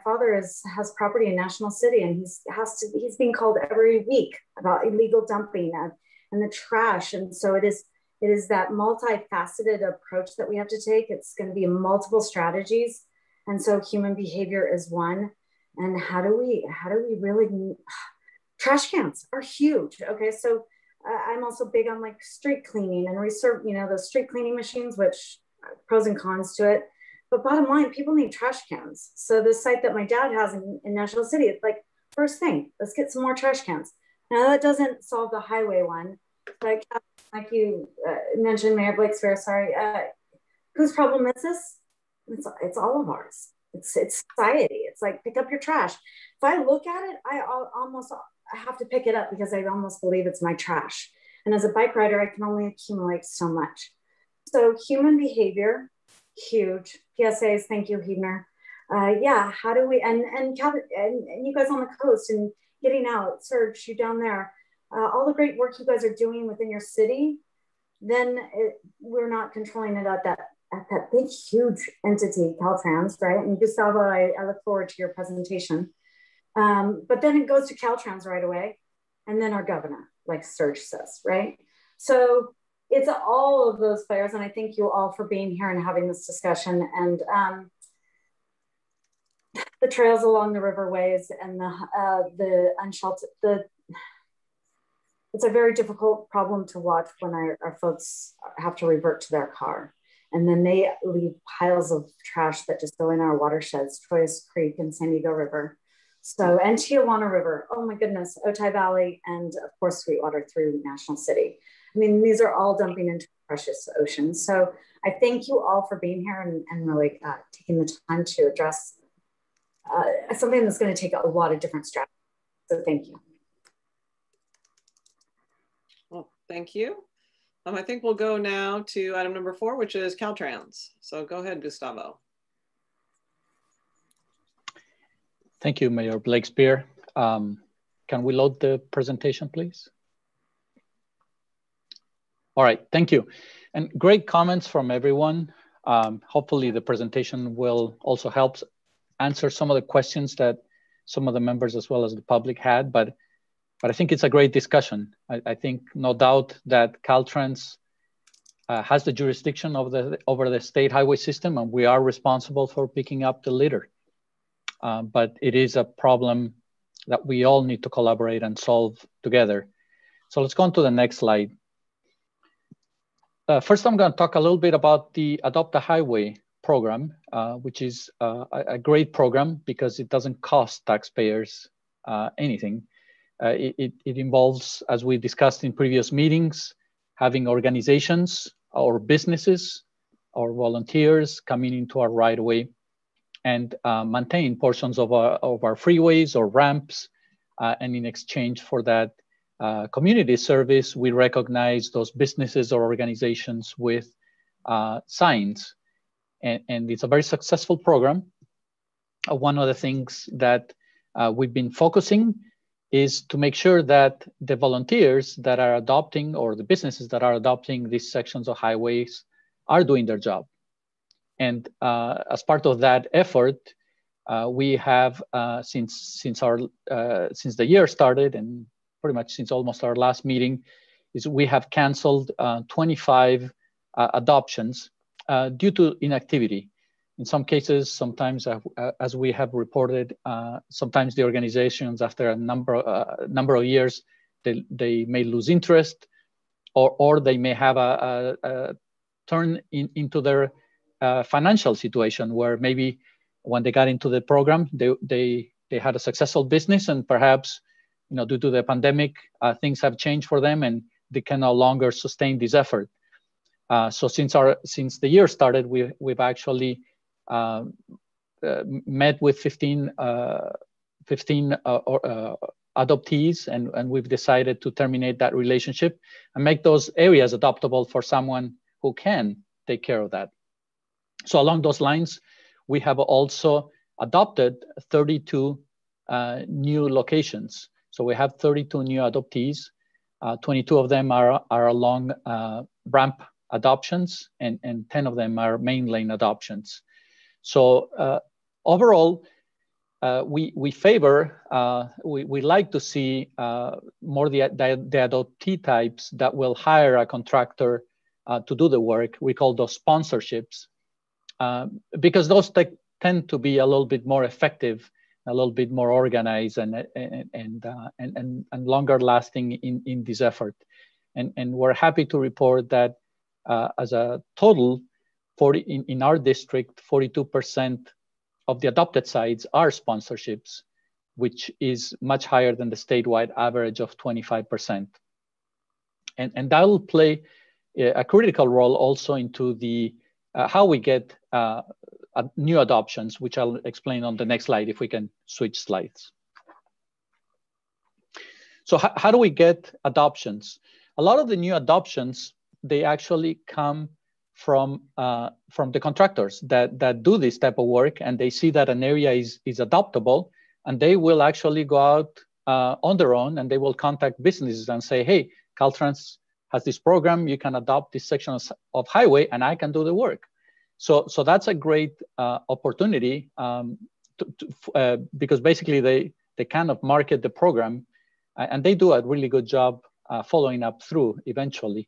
father has property in National City, and he's being called every week about illegal dumping and the trash. And so it is that multifaceted approach that we have to take. It's going to be multiple strategies. And so human behavior is one. And how do we really, trash cans are huge. Okay. So I'm also big on like street cleaning and research, those street cleaning machines, which pros and cons to it. But bottom line, people need trash cans. So the site that my dad has in National City, it's like, first thing, let's get some more trash cans. Now that doesn't solve the highway one. Like you mentioned, Mayor Blakespear, sorry, whose problem is this? It's all of ours. It's society. It's like, pick up your trash. If I look at it, I have to pick it up because I almost believe it's my trash. And as a bike rider, I can only accumulate so much. So human behavior, huge. PSAs, thank you, Huebner. Yeah, how do we, and you guys on the coast and getting out, Serge, you down there, all the great work you guys are doing within your city, then we're not controlling it at that big, huge entity, Caltrans, right? And Gustavo, I look forward to your presentation. But then it goes to Caltrans right away, and then our governor, like Serge says, right? So it's all of those players, and I thank you all for being here and having this discussion. And the trails along the riverways and the unsheltered, it's a very difficult problem to watch when our folks have to revert to their car. And then they leave piles of trash that just go in our watersheds, Troyes Creek and San Diego River. So, and Tijuana River, oh my goodness, Otay Valley, and of course, Sweetwater through National City. I mean, these are all dumping into precious oceans. So I thank you all for being here and really taking the time to address something that's going to take a lot of different strategies. So thank you. Well, thank you. I think we'll go now to item number 4, which is Caltrans. So go ahead, Gustavo. Thank you, Mayor Blakespear. Can we load the presentation, please? All right, thank you. And great comments from everyone. Hopefully the presentation will also help answer some of the questions that some of the members as well as the public had, but I think it's a great discussion. I think no doubt that Caltrans has the jurisdiction over the state highway system, and we are responsible for picking up the litter. But it is a problem that we all need to collaborate and solve together. So let's go on to the next slide. First, I'm going to talk a little bit about the Adopt a Highway program, which is a great program because it doesn't cost taxpayers anything. It involves, as we discussed in previous meetings, having organizations or businesses or volunteers coming into our right of way and maintain portions of our freeways or ramps. And in exchange for that community service, we recognize those businesses or organizations with signs. And it's a very successful program. One of the things that we've been focusing is to make sure that the volunteers that are adopting or the businesses that are adopting these sections of highways are doing their job. And as part of that effort, we have since the year started and pretty much since almost our last meeting, is we have canceled 25 adoptions due to inactivity. In some cases, sometimes, as we have reported, sometimes the organizations, after a number of years, they may lose interest, or they may have a turn into their financial situation, where maybe when they got into the program, they had a successful business, and perhaps, due to the pandemic, things have changed for them, and they can no longer sustain this effort. So since the year started, we've actually met with 15 adoptees, and we've decided to terminate that relationship and make those areas adoptable for someone who can take care of that. So along those lines, we have also adopted 32 new locations. So we have 32 new adoptees. 22 of them are along ramp adoptions, and 10 of them are main lane adoptions. So overall, we favor, we like to see more the adoptee types that will hire a contractor to do the work. We call those sponsorships, because those tend to be a little bit more effective, a little bit more organized, and longer lasting in this effort. And we're happy to report that as a total, in our district, 42% of the adopted sites are sponsorships, which is much higher than the statewide average of 25%. And that will play a critical role also into the how we get new adoptions, which I'll explain on the next slide, if we can switch slides. So how do we get adoptions? A lot of the new adoptions, they actually come from the contractors that do this type of work, and they see that an area is adoptable, and they will actually go out on their own, and they will contact businesses and say, hey, Caltrans has this program, you can adopt this section of highway, and I can do the work. So that's a great opportunity because basically they kind of market the program, and they do a really good job following up through eventually.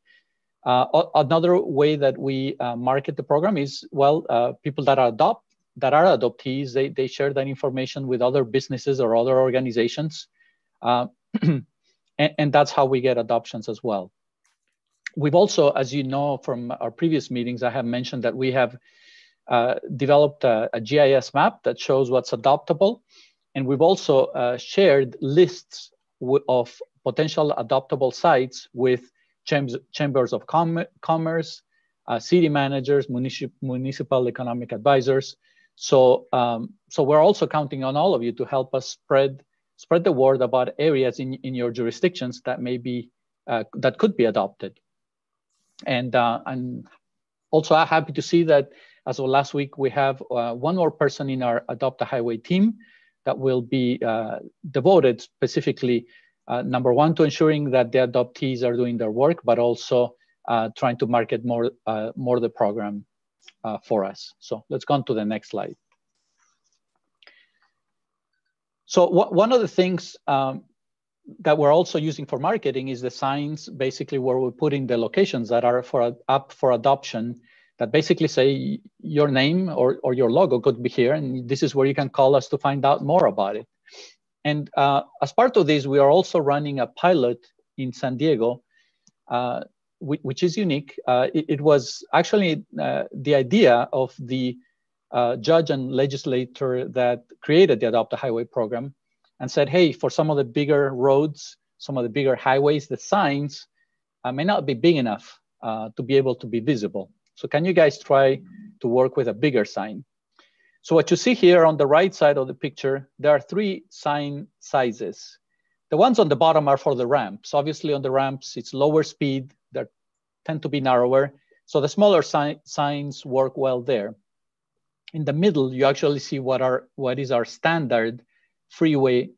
Another way that we market the program is, well, people that are adoptees, they share that information with other businesses or other organizations, and that's how we get adoptions as well. We've also, as you know from our previous meetings, I have mentioned that we have developed a GIS map that shows what's adoptable, and we've also shared lists of potential adoptable sites with chambers of commerce, city managers, municipal economic advisors. So we're also counting on all of you to help us spread the word about areas in your jurisdictions that may be that could be adopted. And I'm also happy to see that as of last week, we have one more person in our Adopt a Highway team that will be devoted specifically, number one, to ensuring that the adoptees are doing their work, but also trying to market more the program for us. So let's go on to the next slide. So one of the things that we're also using for marketing is the signs, basically where we're putting the locations that are up for adoption, that basically say your name or your logo could be here, and this is where you can call us to find out more about it. And as part of this, we are also running a pilot in San Diego, which is unique. It was actually the idea of the judge and legislator that created the Adopt a Highway program, and said, hey, for some of the bigger roads, some of the bigger highways, the signs may not be big enough to be able to be visible. So can you guys try to work with a bigger sign? So what you see here on the right side of the picture, there are 3 sign sizes. The ones on the bottom are for the ramps. Obviously on the ramps, it's lower speed, they tend to be narrower. So the smaller signs work well there. In the middle, you actually see what is our standard freeway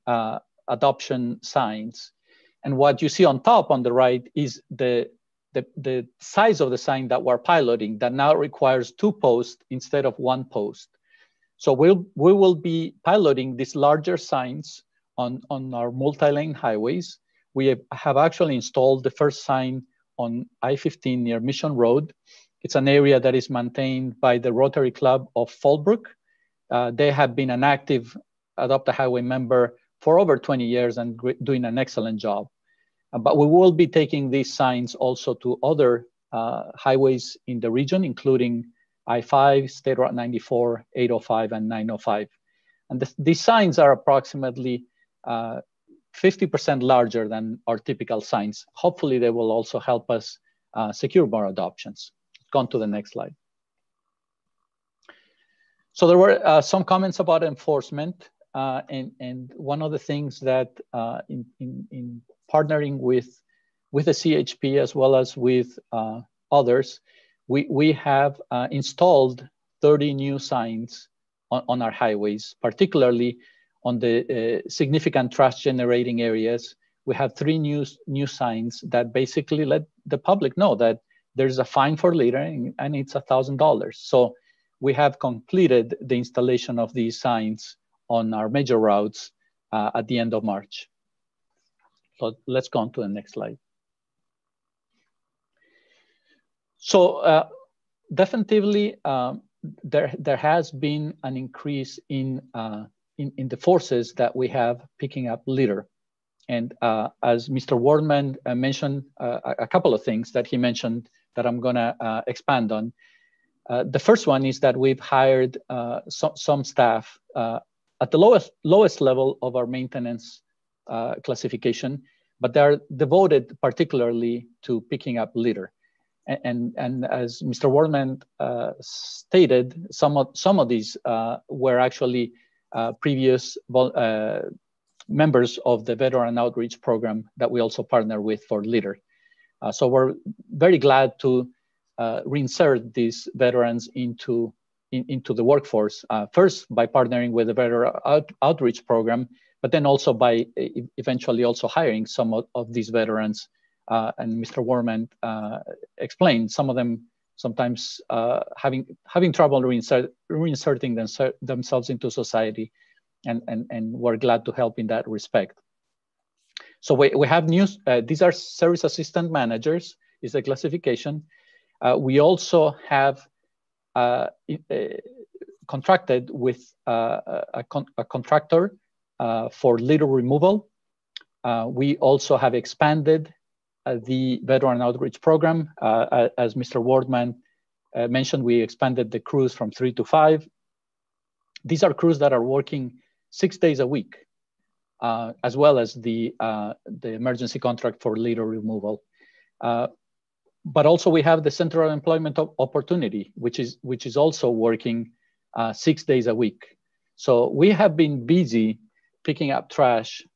adoption signs. And what you see on top on the right is the size of the sign that we're piloting that now requires 2 posts instead of 1 post. So we will be piloting these larger signs on our multi-lane highways. We have actually installed the first sign on I-15 near Mission Road. It's an area that is maintained by the Rotary Club of Fallbrook. They have been an active Adopt a Highway member for over 20 years and doing an excellent job. But we will be taking these signs also to other highways in the region, including I-5, State Route 94, 805, and 905. And these signs are approximately 50% larger than our typical signs. Hopefully, they will also help us secure more adoptions. Go on to the next slide. So there were some comments about enforcement. And one of the things that in partnering with the CHP as well as with others, we have installed 30 new signs on our highways, particularly on the significant trash generating areas. We have 3 new signs that basically let the public know that there's a fine for littering and it's $1,000. So we have completed the installation of these signs on our major routes at the end of March. So let's go on to the next slide. So definitely there has been an increase in the forces that we have picking up litter. And as Mr. Wardman mentioned, a couple of things that he mentioned that I'm gonna expand on. The first one is that we've hired some staff at the lowest level of our maintenance classification, but they're devoted particularly to picking up litter. And as Mr. Wardman stated, some of these were actually previous members of the Veteran Outreach Program that we also partner with for litter. So we're very glad to reinsert these veterans into the workforce, first by partnering with the Veteran Outreach Program, but then also by eventually also hiring some of these veterans. And Mr. Warman explained some of them sometimes having trouble reinserting themselves into society, and we're glad to help in that respect. So we have these are service assistant managers, is the classification. We also have contracted with a contractor for litter removal. We also have expanded the Veteran Outreach Program. As Mr. Wardman mentioned, we expanded the crews from 3 to 5. These are crews that are working 6 days a week, as well as the emergency contract for litter removal. But also we have the Central Employment Opportunity, which is also working 6 days a week. So we have been busy picking up trash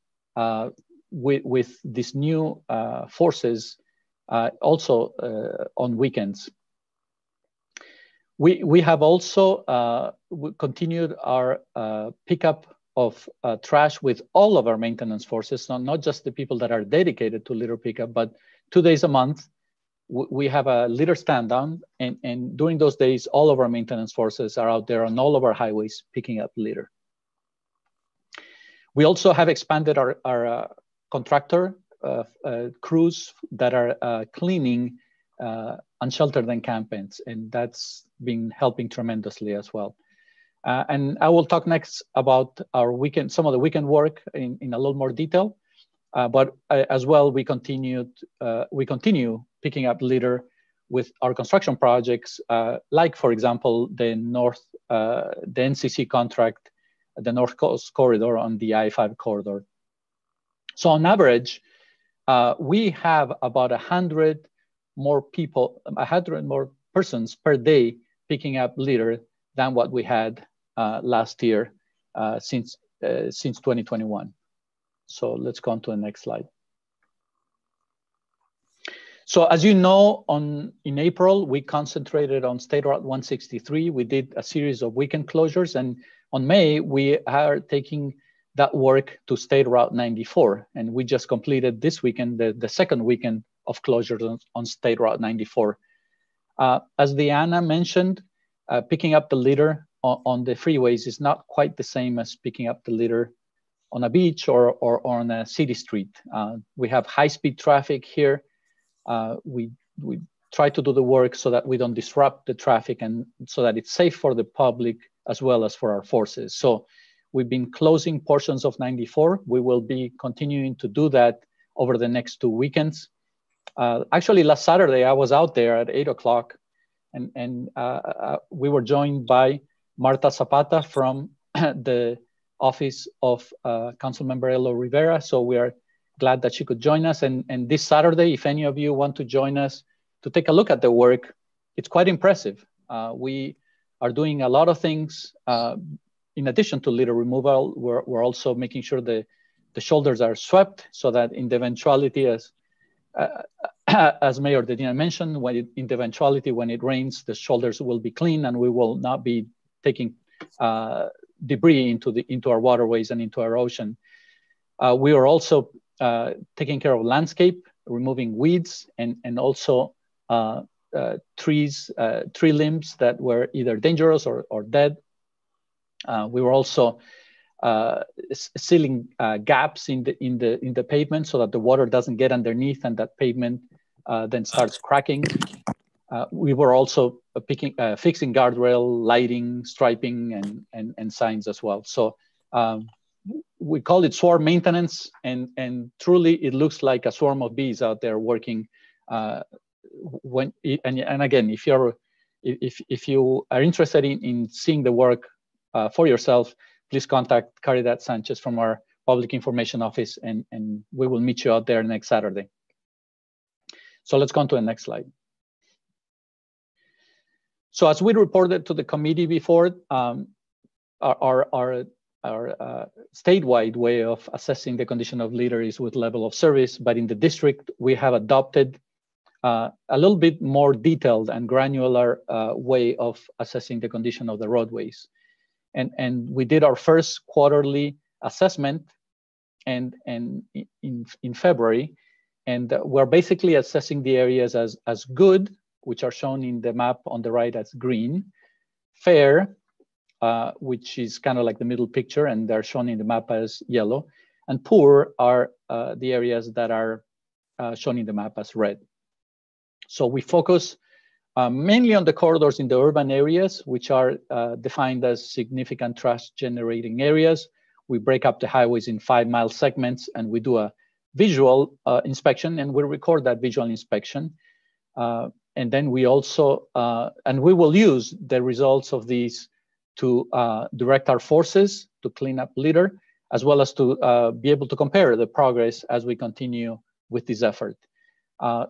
with these new forces also on weekends. We have also continued our pickup of trash with all of our maintenance forces, not just the people that are dedicated to litter pickup, but 2 days a month. we have a litter stand down, and during those days, all of our maintenance forces are out there on all of our highways picking up litter. We also have expanded our contractor crews that are cleaning unsheltered encampments, and that's been helping tremendously as well. And I will talk next about our weekend, some of the weekend work in a little more detail. But as well, we continue picking up litter with our construction projects, like, for example, the NCC contract, the North Coast Corridor on the I-5 corridor. So on average, we have about 100 more persons per day picking up litter than what we had last year since 2021. So let's go on to the next slide. So as you know, in April, we concentrated on State Route 163. We did a series of weekend closures, and on May, we are taking that work to State Route 94. And we just completed this weekend, the second weekend of closures on State Route 94. As Diana mentioned, picking up the litter on the freeways is not quite the same as picking up the litter on a beach or on a city street. We have high-speed traffic here. We try to do the work so that we don't disrupt the traffic and so that it's safe for the public as well as for our forces. So we've been closing portions of 94. We will be continuing to do that over the next 2 weekends. Actually, last Saturday, I was out there at 8 o'clock and we were joined by Marta Zapata from the office of Councilmember Elo Rivera. So we are glad that she could join us. And this Saturday, if any of you want to join us to take a look at the work, it's quite impressive. We are doing a lot of things. In addition to litter removal, we're also making sure the shoulders are swept so that in the eventuality, as Mayor Dedina mentioned, in the eventuality when it rains, the shoulders will be clean and we will not be taking debris into our waterways and into our ocean. We are also taking care of landscape, removing weeds, and also tree limbs that were either dangerous or dead. We were also sealing gaps in the pavement so that the water doesn't get underneath and that pavement then starts cracking. We were also fixing guardrail, lighting, striping, and signs as well. So we call it swarm maintenance, and truly it looks like a swarm of bees out there working. And again, if you are interested in seeing the work for yourself, please contact Caridad Sanchez from our Public Information Office, and we will meet you out there next Saturday. So let's go on to the next slide. So as we reported to the committee before, our statewide way of assessing the condition of litter is with level of service, but in the district, we have adopted a little bit more detailed and granular way of assessing the condition of the roadways. And we did our first quarterly assessment in February, and we're basically assessing the areas as good, which are shown in the map on the right as green, fair, which is kind of like the middle picture, and they're shown in the map as yellow, and poor are the areas that are shown in the map as red. So we focus mainly on the corridors in the urban areas, which are defined as significant trash generating areas. We break up the highways in 5-mile segments, and we do a visual inspection, and we record that visual inspection. And then we also, and we will use the results of these to direct our forces to clean up litter, as well as to be able to compare the progress as we continue with this effort.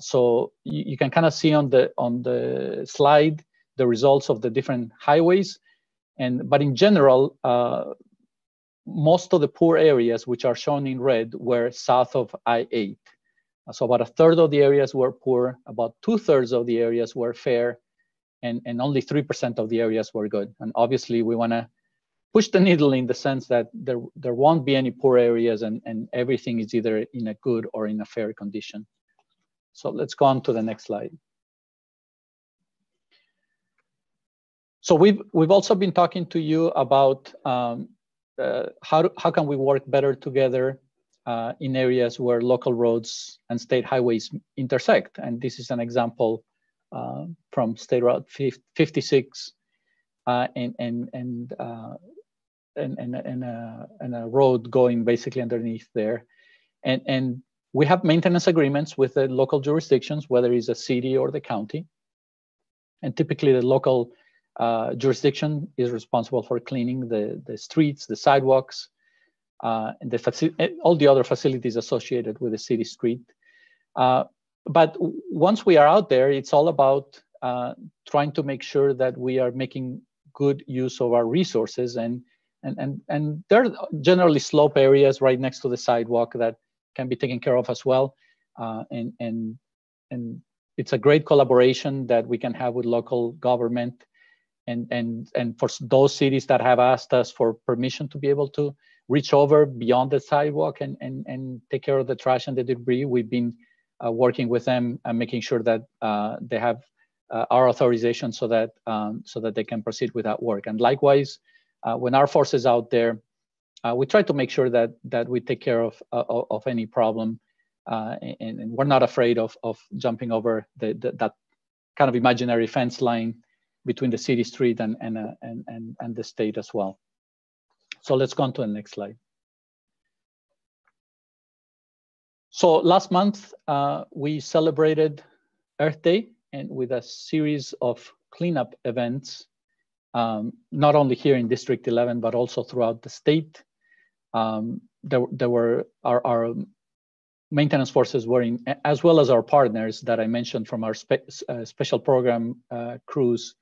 So you can kind of see on the slide the results of the different highways, but in general, most of the poor areas which are shown in red were south of I-8. So about 1/3 of the areas were poor, about 2/3 of the areas were fair, and only 3% of the areas were good. And obviously we wanna push the needle in the sense that there won't be any poor areas and everything is either in a good or in a fair condition. So let's go on to the next slide. So we've also been talking to you about how can we work better together in areas where local roads and state highways intersect. And this is an example from State Route 56 and a road going basically underneath there. And we have maintenance agreements with the local jurisdictions, whether it's a city or the county. And typically the local jurisdiction is responsible for cleaning the streets, the sidewalks, and all the other facilities associated with the city street. But once we are out there, it's all about trying to make sure that we are making good use of our resources. And there are generally slope areas right next to the sidewalk that can be taken care of as well. And it's a great collaboration that we can have with local government. And for those cities that have asked us for permission to be able to reach over beyond the sidewalk and take care of the trash and the debris, we've been working with them and making sure that they have our authorization so that they can proceed with that work. And likewise, when our force is out there, we try to make sure that we take care of any problem, and we're not afraid of jumping over that kind of imaginary fence line between the city street and the state as well. So let's go on to the next slide. So last month, we celebrated Earth Day and with a series of cleanup events, not only here in District 11, but also throughout the state. There were our maintenance forces were in, as well as our partners that I mentioned from our special program crews.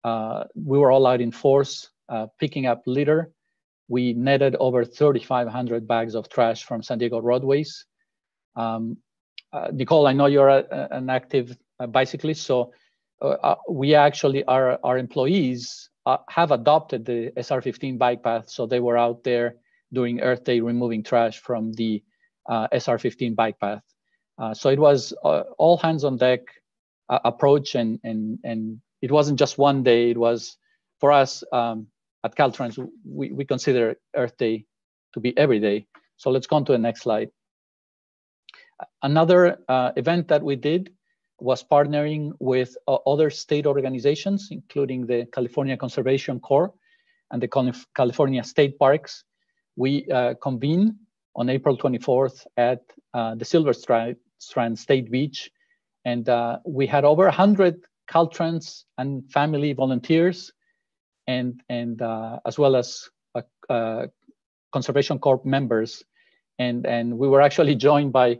We were all out in force, picking up litter. We netted over 3,500 bags of trash from San Diego roadways. Nicole, I know you're an active bicyclist, so we actually, our employees have adopted the SR15 bike path, so they were out there during Earth Day removing trash from the SR15 bike path. So it was all hands on deck approach, and it wasn't just one day. It was, for us at Caltrans, we consider Earth Day to be every day. So let's go on to the next slide. Another event that we did was partnering with other state organizations, including the California Conservation Corps and the California State Parks. We convened on April 24th at the Silver Strand State Beach, and we had over 100 Caltrans and family volunteers, and as well as Conservation Corps members, and we were actually joined by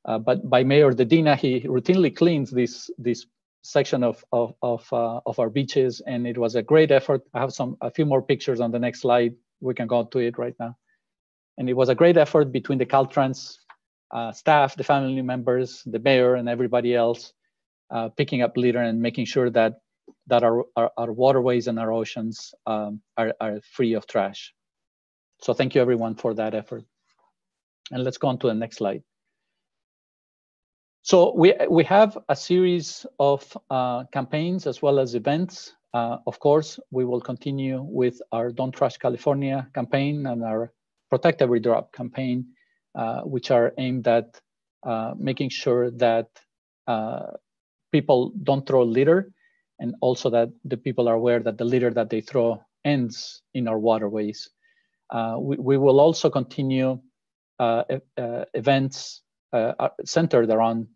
Mayor Dedina. He routinely cleans this section of our beaches, and it was a great effort. I have a few more pictures on the next slide. We can go to it right now. And it was a great effort between the Caltrans staff, the family members, the mayor, and everybody else, picking up litter and making sure that our waterways and our oceans are free of trash. So thank you everyone for that effort. And let's go on to the next slide. So we have a series of campaigns as well as events. Of course, we will continue with our Don't Trash California campaign and our Protect Every Drop campaign, which are aimed at making sure that people don't throw litter, and also that the people are aware that the litter that they throw ends in our waterways. We will also continue events centered around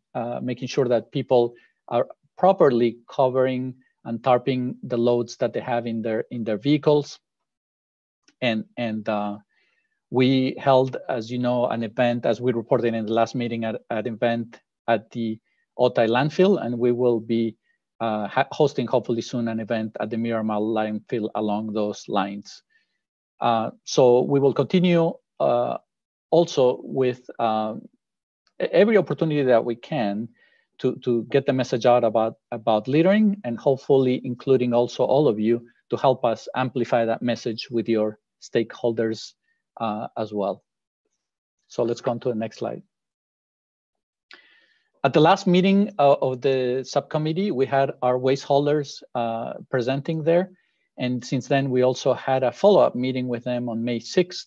making sure that people are properly covering and tarping the loads that they have in their vehicles. And we held, as you know, an event, as we reported in the last meeting, at event at the Otay landfill, and we will be hosting hopefully soon an event at the Miramar landfill along those lines. So we will continue also with every opportunity that we can to get the message out about littering, and hopefully including also all of you to help us amplify that message with your stakeholders as well. So let's go on to the next slide. at the last meeting of the subcommittee, we had our waste haulers presenting there. And since then, we also had a follow-up meeting with them on May 6th.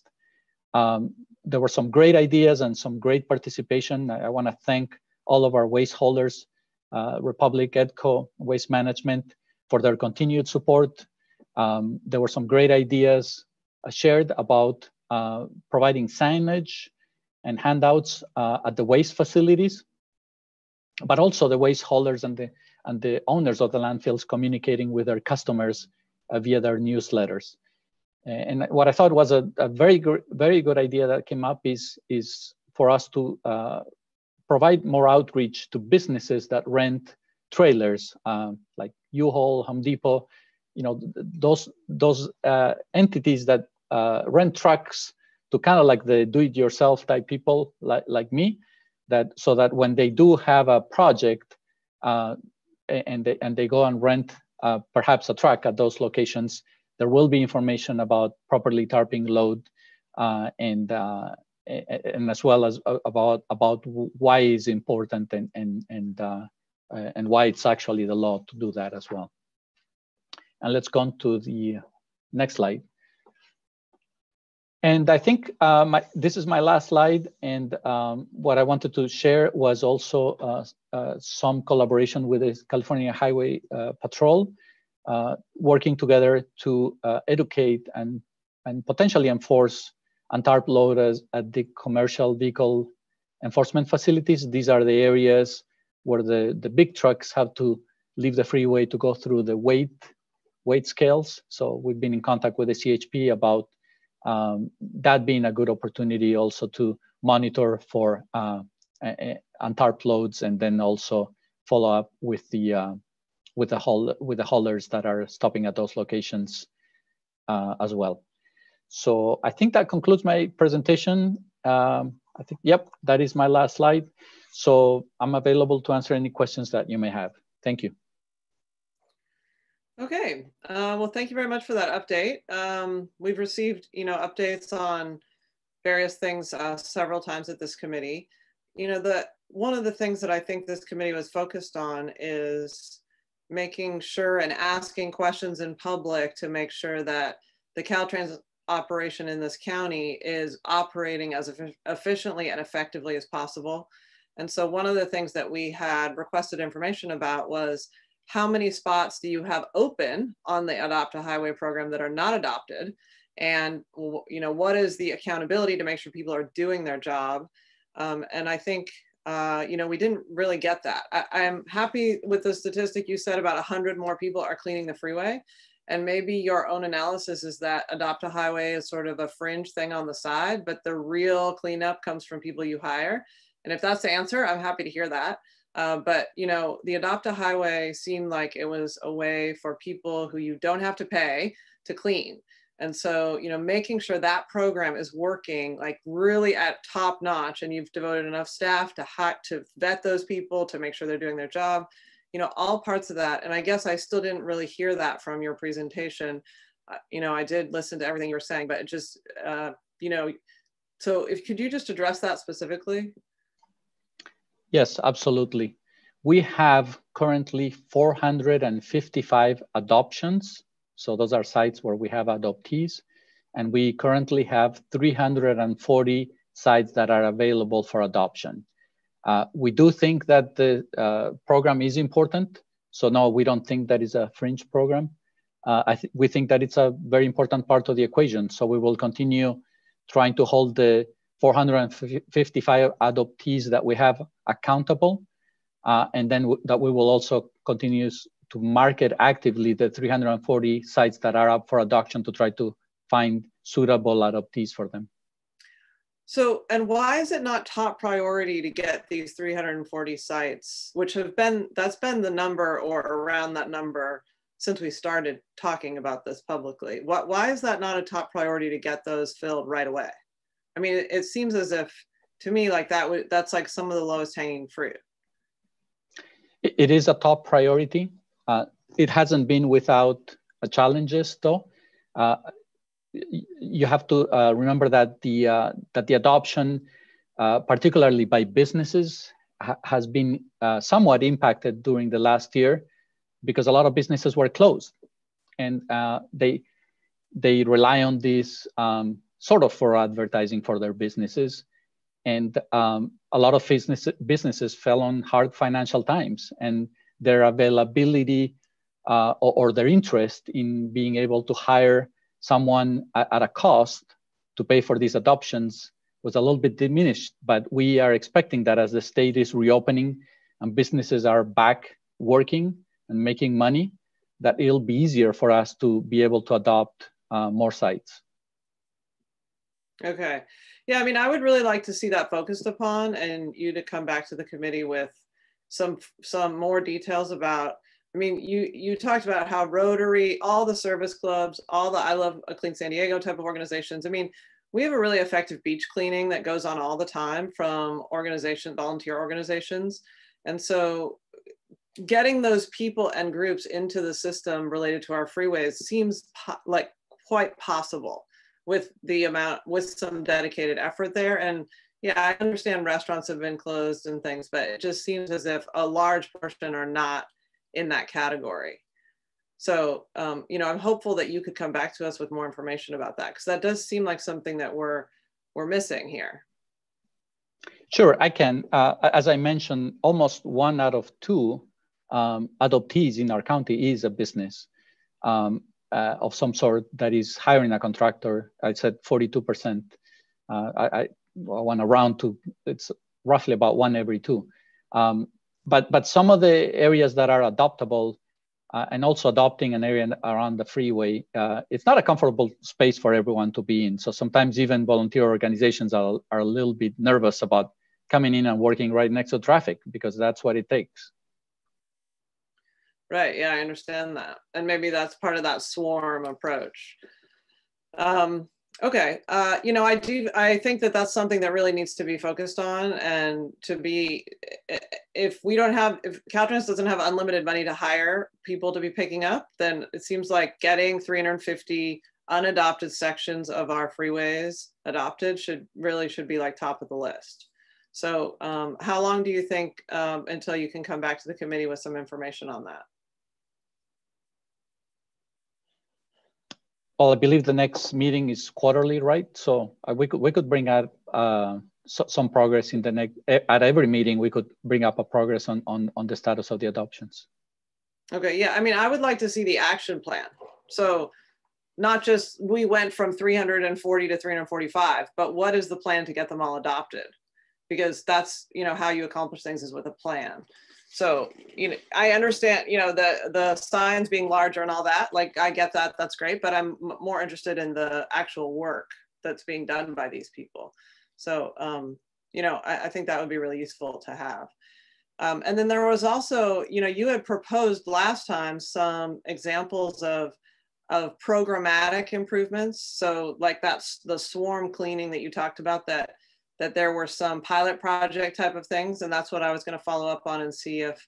There were some great ideas and some great participation. I want to thank all of our waste haulers, Republic, EDCO, Waste Management, for their continued support. There were some great ideas shared about providing signage and handouts at the waste facilities, but also the waste haulers and the owners of the landfills communicating with their customers via their newsletters. And what I thought was a very good idea that came up is for us to provide more outreach to businesses that rent trailers, like U-Haul, Home Depot, those entities that rent trucks to kind of like the do-it-yourself type people like me, so that when they do have a project and they go and rent perhaps a truck at those locations, there will be information about properly tarping load and as well as about why it's important and why it's actually the law to do that as well. And let's go on to the next slide. And I think this is my last slide. And what I wanted to share was also some collaboration with the California Highway Patrol, working together to educate and potentially enforce untarped load at the commercial vehicle enforcement facilities. These are the areas where the big trucks have to leave the freeway to go through the weight scales. So we've been in contact with the CHP about that being a good opportunity also to monitor for untarped loads, and then also follow up with the haulers that are stopping at those locations as well. So I think that concludes my presentation. I think, yep, that is my last slide. So I'm available to answer any questions that you may have. Thank you. Okay, well, thank you very much for that update. We've received, updates on various things several times at this committee. One of the things that I think this committee was focused on is making sure and asking questions in public to make sure that the Caltrans operation in this county is operating as efficiently and effectively as possible. And so one of the things that we had requested information about was, how many spots do you have open on the Adopt a Highway program that are not adopted? And what is the accountability to make sure people are doing their job? And I think, we didn't really get that. I'm happy with the statistic you said about 100 more people are cleaning the freeway. And maybe your own analysis is that Adopt a Highway is sort of a fringe thing on the side, but the real cleanup comes from people you hire. And if that's the answer, I'm happy to hear that. But the Adopt a Highway seemed like it was a way for people who you don't have to pay to clean. And so, making sure that program is working like really at top notch, and you've devoted enough staff to vet those people, to make sure they're doing their job, all parts of that. And I guess I still didn't really hear that from your presentation. I did listen to everything you were saying, but it just, so could you just address that specifically? Yes, absolutely. We have currently 455 adoptions. So those are sites where we have adoptees. And we currently have 340 sites that are available for adoption. We do think that the program is important. So no, we don't think that is a fringe program. We think that it's a very important part of the equation. So we will continue trying to hold the 455 adoptees that we have accountable. And then that we will also continue to market actively the 340 sites that are up for adoption to try to find suitable adoptees for them. So, and why is it not top priority to get these 340 sites, which that's been the number or around that number since we started talking about this publicly? Why is that not a top priority to get those filled right away? I mean, it seems as if, to me, like that's like some of the lowest hanging fruit. It is a top priority. It hasn't been without challenges, though. You have to remember that the adoption, particularly by businesses, has been somewhat impacted during the last year because a lot of businesses were closed, and they rely on this sort of for advertising for their businesses. And a lot of businesses fell on hard financial times, and their availability or their interest in being able to hire someone at a cost to pay for these adoptions was a little bit diminished. But we are expecting that as the state is reopening and businesses are back working and making money, that it'll be easier for us to be able to adopt more sites. Okay. Yeah, I mean, I would really like to see that focused upon, and you to come back to the committee with some more details about, I mean, you talked about how Rotary, all the service clubs, all the I Love a Clean San Diego type of organizations. I mean, we have a really effective beach cleaning that goes on all the time from volunteer organizations. And so getting those people and groups into the system related to our freeways seems like quite possible with some dedicated effort there. And yeah, I understand restaurants have been closed and things, but it just seems as if a large portion are not in that category. So, you know, I'm hopeful that you could come back to us with more information about that, because that does seem like something that we're missing here. Sure, I can. As I mentioned, almost 1 out of 2 adoptees in our county is a business of some sort that is hiring a contractor. I said 42%. I want to round to, it's roughly about 1 every 2. But some of the areas that are adoptable, and also adopting an area around the freeway, it's not a comfortable space for everyone to be in. So sometimes even volunteer organizations are a little bit nervous about coming in and working right next to traffic, because that's what it takes. Right, yeah, I understand that. And maybe that's part of that swarm approach. Okay, you know, I think that that's something that really needs to be focused on, and to be, if Caltrans doesn't have unlimited money to hire people to be picking up, then it seems like getting 350 unadopted sections of our freeways adopted should be like top of the list. So how long do you think until you can come back to the committee with some information on that? Well, I believe the next meeting is quarterly, right? So we could bring out some progress in the next, at every meeting, we could bring up a progress on the status of the adoptions. Okay, yeah, I mean, I would like to see the action plan. So not just we went from 340 to 345, but what is the plan to get them all adopted? Because that's, you know, how you accomplish things is with a plan. So, you know, I understand, you know, the signs being larger and all that, like, I get that, that's great, but I'm more interested in the actual work that's being done by these people. So, you know, I think that would be really useful to have. And then there was also, you know, you had proposed last time some examples of programmatic improvements. So like that's the swarm cleaning that you talked about, that there were some pilot project type of things. And that's what I was going to follow up on and see if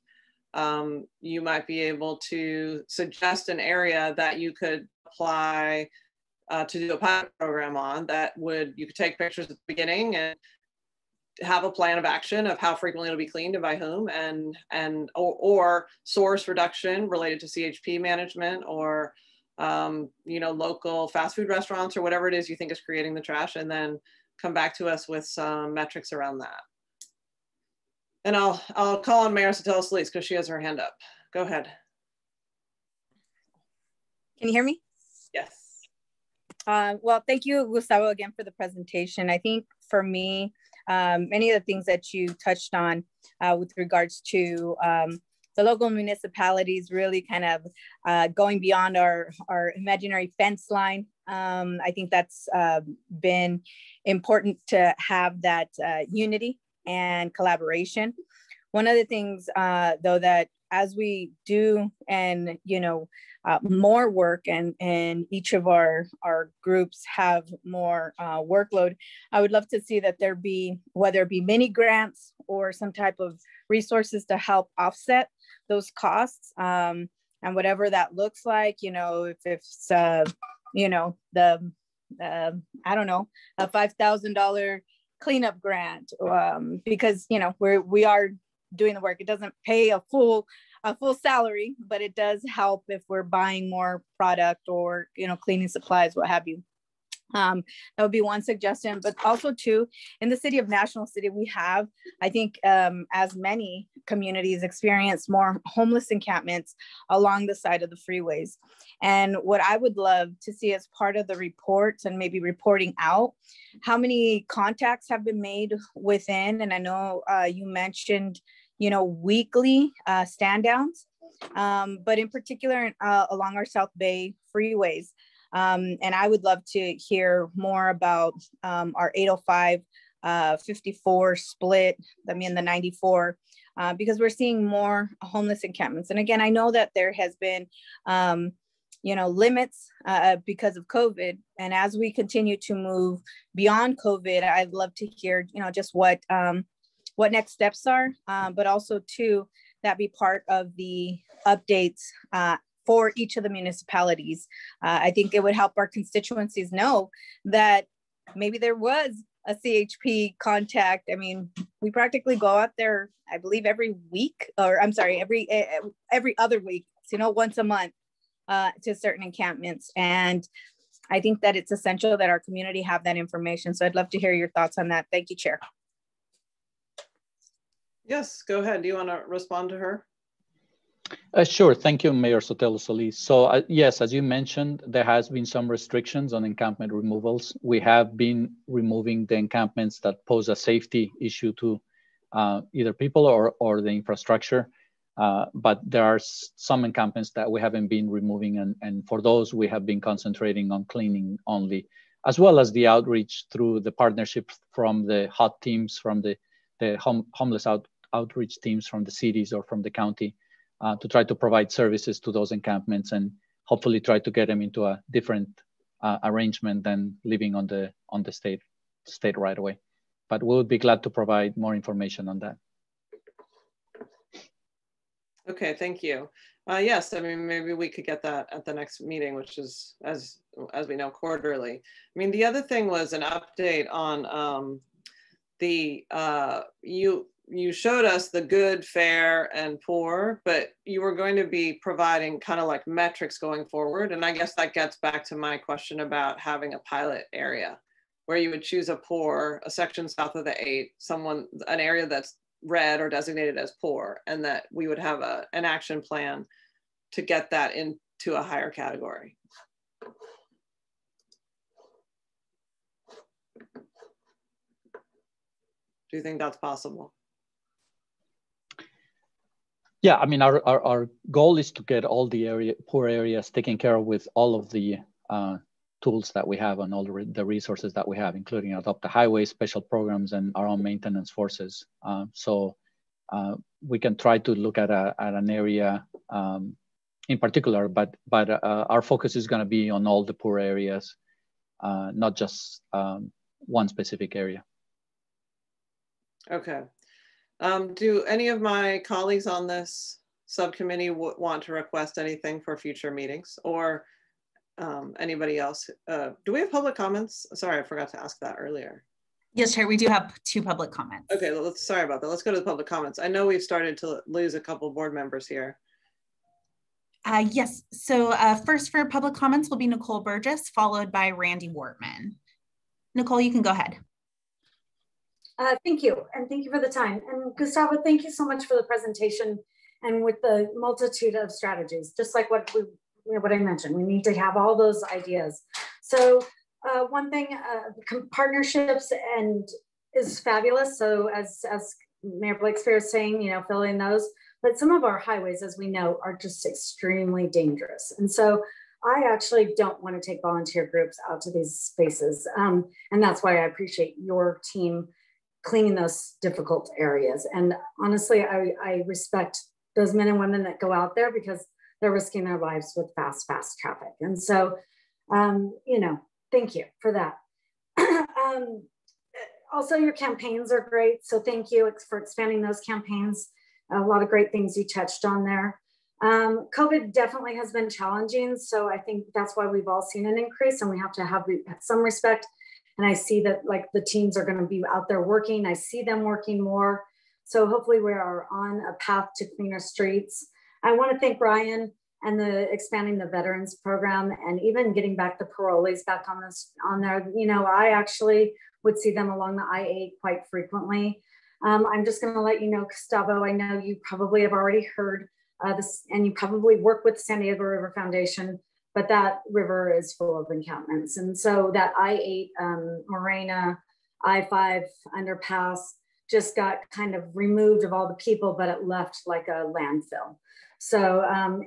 you might be able to suggest an area that you could apply to do a pilot program on, that you could take pictures at the beginning and have a plan of action of how frequently it'll be cleaned and by whom, or source reduction related to CHP management, or you know, local fast food restaurants, or whatever it is you think is creating the trash, and then come back to us with some metrics around that. And I'll call on Mayor Sotelo Solis because she has her hand up. Go ahead. Can you hear me? Yes. Well, thank you, Gustavo, again for the presentation. I think for me, many of the things that you touched on with regards to the local municipalities really kind of going beyond our imaginary fence line. I think that's been important to have that unity and collaboration. One of the things, though, that as we do, and you know, more work, and each of our groups have more workload, I would love to see that there be, whether it be mini grants or some type of resources to help offset those costs, and whatever that looks like. You know, if it's you know, the I don't know, a $5,000 cleanup grant, because, you know, we are doing the work. It doesn't pay a full salary, but it does help if we're buying more product or, you know, cleaning supplies, what have you. That would be one suggestion, but also too, in the city of National City, we have, I think, as many communities experience more homeless encampments along the side of the freeways. And what I would love to see as part of the reports and maybe reporting out, how many contacts have been made within, and I know you mentioned, you know, weekly stand downs, but in particular along our South Bay freeways. And I would love to hear more about our 805 54 split, I mean the 94, because we're seeing more homeless encampments. And again, I know that there has been, you know, limits because of COVID. And as we continue to move beyond COVID, I'd love to hear, you know, just what next steps are, but also too, that be part of the updates for each of the municipalities. I think it would help our constituencies know that maybe there was a CHP contact. I mean, we practically go out there, I believe every week, or I'm sorry, every other week, you know, once a month to certain encampments. And I think that it's essential that our community have that information. So I'd love to hear your thoughts on that. Thank you, Chair. Yes, go ahead. Do you want to respond to her? Sure. Thank you, Mayor Sotelo Solis. So yes, as you mentioned, there has been some restrictions on encampment removals. We have been removing the encampments that pose a safety issue to either people or the infrastructure. But there are some encampments that we haven't been removing. And for those, we have been concentrating on cleaning only, as well as the outreach through the partnership from the HOT teams, from the homeless outreach teams from the cities or from the county, to try to provide services to those encampments and hopefully try to get them into a different arrangement than living on the state right away. But we'll be glad to provide more information on that. Okay, thank you. Yes, I mean, maybe we could get that at the next meeting, which is, as we know, quarterly. I mean, the other thing was an update on you showed us the good, fair, and poor, but you were going to be providing kind of like metrics going forward. And I guess that gets back to my question about having a pilot area where you would choose a section south of the 8, an area that's red or designated as poor, and that we would have an action plan to get that into a higher category. Do you think that's possible? Yeah, I mean, our goal is to get all the poor areas taken care of with all of the tools that we have and all the resources that we have, including Adopt a Highway, special programs, and our own maintenance forces. So we can try to look at an area in particular, but our focus is going to be on all the poor areas, not just one specific area. Okay. Do any of my colleagues on this subcommittee want to request anything for future meetings, or anybody else? Do we have public comments? Sorry, I forgot to ask that earlier. Yes, Chair, we do have 2 public comments. Okay, sorry about that. Let's go to the public comments. I know we've started to lose a couple board members here. Yes, so first for public comments will be Nicole Burgess, followed by Randy Wortman. Nicole, you can go ahead. Thank you, and thank you for the time. And Gustavo, thank you so much for the presentation and with the multitude of strategies, just like what I mentioned, we need to have all those ideas. So one thing, partnerships is fabulous. So as Mayor Blakespear is saying, you know, filling those, but some of our highways, as we know, are just extremely dangerous. And so I actually don't want to take volunteer groups out to these spaces. And that's why I appreciate your team cleaning those difficult areas. And honestly, I respect those men and women that go out there because they're risking their lives with fast traffic. And so, you know, thank you for that. Also, your campaigns are great. So thank you for expanding those campaigns. A lot of great things you touched on there. COVID definitely has been challenging. So I think that's why we've all seen an increase, and we have to have some respect And I see that like the teams are going to be out there working. I see them working more. So hopefully we are on a path to cleaner streets. I want to thank Brian and the expanding the veterans program and even getting back the parolees back on there. You know, I actually would see them along the I-8 quite frequently. I'm just going to let you know, Gustavo, I know you probably have already heard this, and you probably work with the San Diego River Foundation, but that river is full of encampments. And so that I-8 Morena, I-5 underpass just got kind of removed of all the people, but it left like a landfill. So,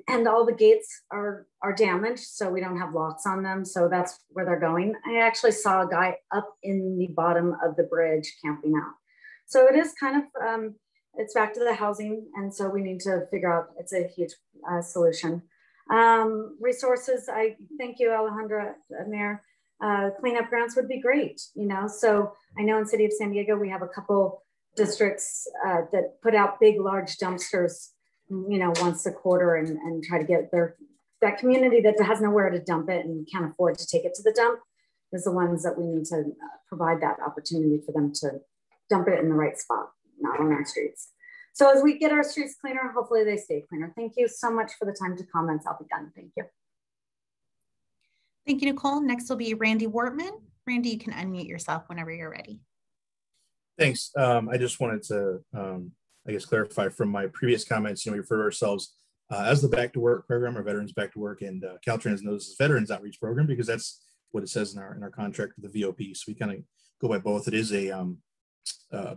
and all the gates are damaged, so we don't have locks on them. So that's where they're going. I actually saw a guy up in the bottom of the bridge camping out. So it is kind of, it's back to the housing. And so we need to figure out, it's a huge solution. Resources, I thank you, Alejandra, Mayor. Cleanup grants would be great, you know. So I know in City of San Diego, we have a couple districts that put out big, large dumpsters, you know, once a quarter and try to get that community that has nowhere to dump it and can't afford to take it to the dump is the ones that we need to provide that opportunity for them to dump it in the right spot, not on our streets. So as we get our streets cleaner, hopefully they stay cleaner. Thank you so much for the time to comments. I'll be done. Thank you. Thank you, Nicole. Next will be Randy Wortman. Randy, you can unmute yourself whenever you're ready. Thanks. I just wanted to, I guess, clarify from my previous comments, you know, we refer to ourselves as the Back to Work program, or Veterans Back to Work, and Caltrans knows as Veterans Outreach Program because that's what it says in our contract with the VOP. So we kind of go by both. It is a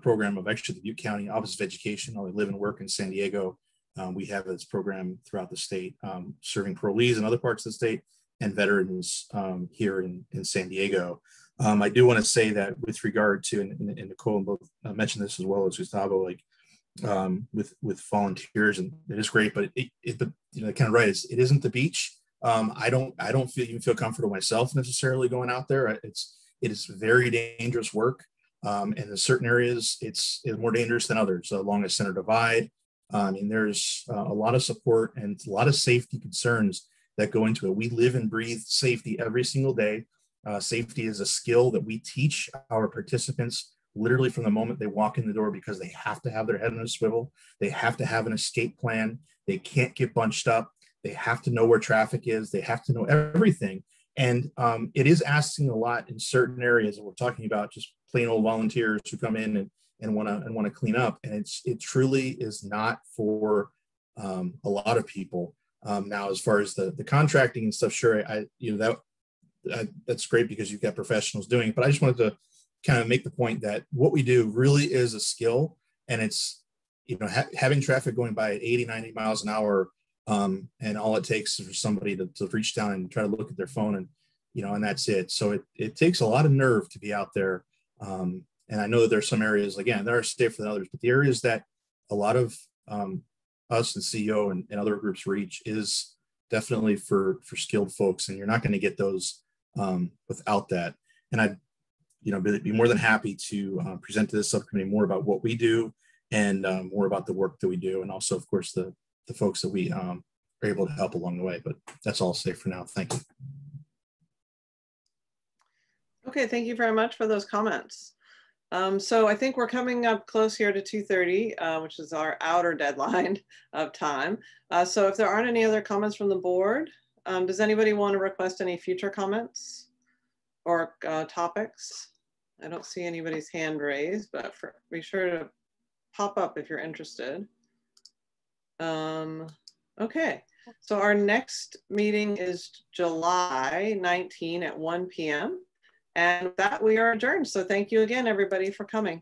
program of actually the Butte County Office of Education. I live and work in San Diego. We have this program throughout the state, serving parolees in other parts of the state and veterans here in San Diego. I do want to say that with regard to, and Nicole both mentioned this as well as Gustavo, like with volunteers, and it is great, but but you know, kind of right, it isn't the beach. I don't even feel comfortable myself necessarily going out there. It is very dangerous work. And in certain areas, it's more dangerous than others, along a center divide. And there's a lot of support and a lot of safety concerns that go into it. We live and breathe safety every single day. Safety is a skill that we teach our participants literally from the moment they walk in the door, because they have to have their head on a swivel. They have to have an escape plan. They can't get bunched up. They have to know where traffic is. They have to know everything. And it is asking a lot in certain areas. We're talking about just plain old volunteers who come in and want to clean up. And it truly is not for a lot of people. Now, as far as the contracting and stuff, sure, that's great because you've got professionals doing it. But I just wanted to kind of make the point that what we do really is a skill, and it's, you know, having traffic going by at 80, 90 miles an hour. And all it takes is for somebody to reach down and try to look at their phone, and, you know, and that's it. So it takes a lot of nerve to be out there. And I know that there's some areas, again, that are safer than others, but the areas that a lot of us and CEO and other groups reach is definitely for skilled folks. And you're not going to get those without that. And I'd, you know, be more than happy to present to this subcommittee more about what we do and more about the work that we do. And also, of course, the folks that we are able to help along the way. But that's all I'll say for now. Thank you. Okay, thank you very much for those comments. So I think we're coming up close here to 2:30, which is our outer deadline of time. So if there aren't any other comments from the board, does anybody want to request any future comments or topics? I don't see anybody's hand raised, but be sure to pop up if you're interested. Okay, so our next meeting is July 19 at 1 p.m. And with that, we are adjourned. So thank you again, everybody, for coming.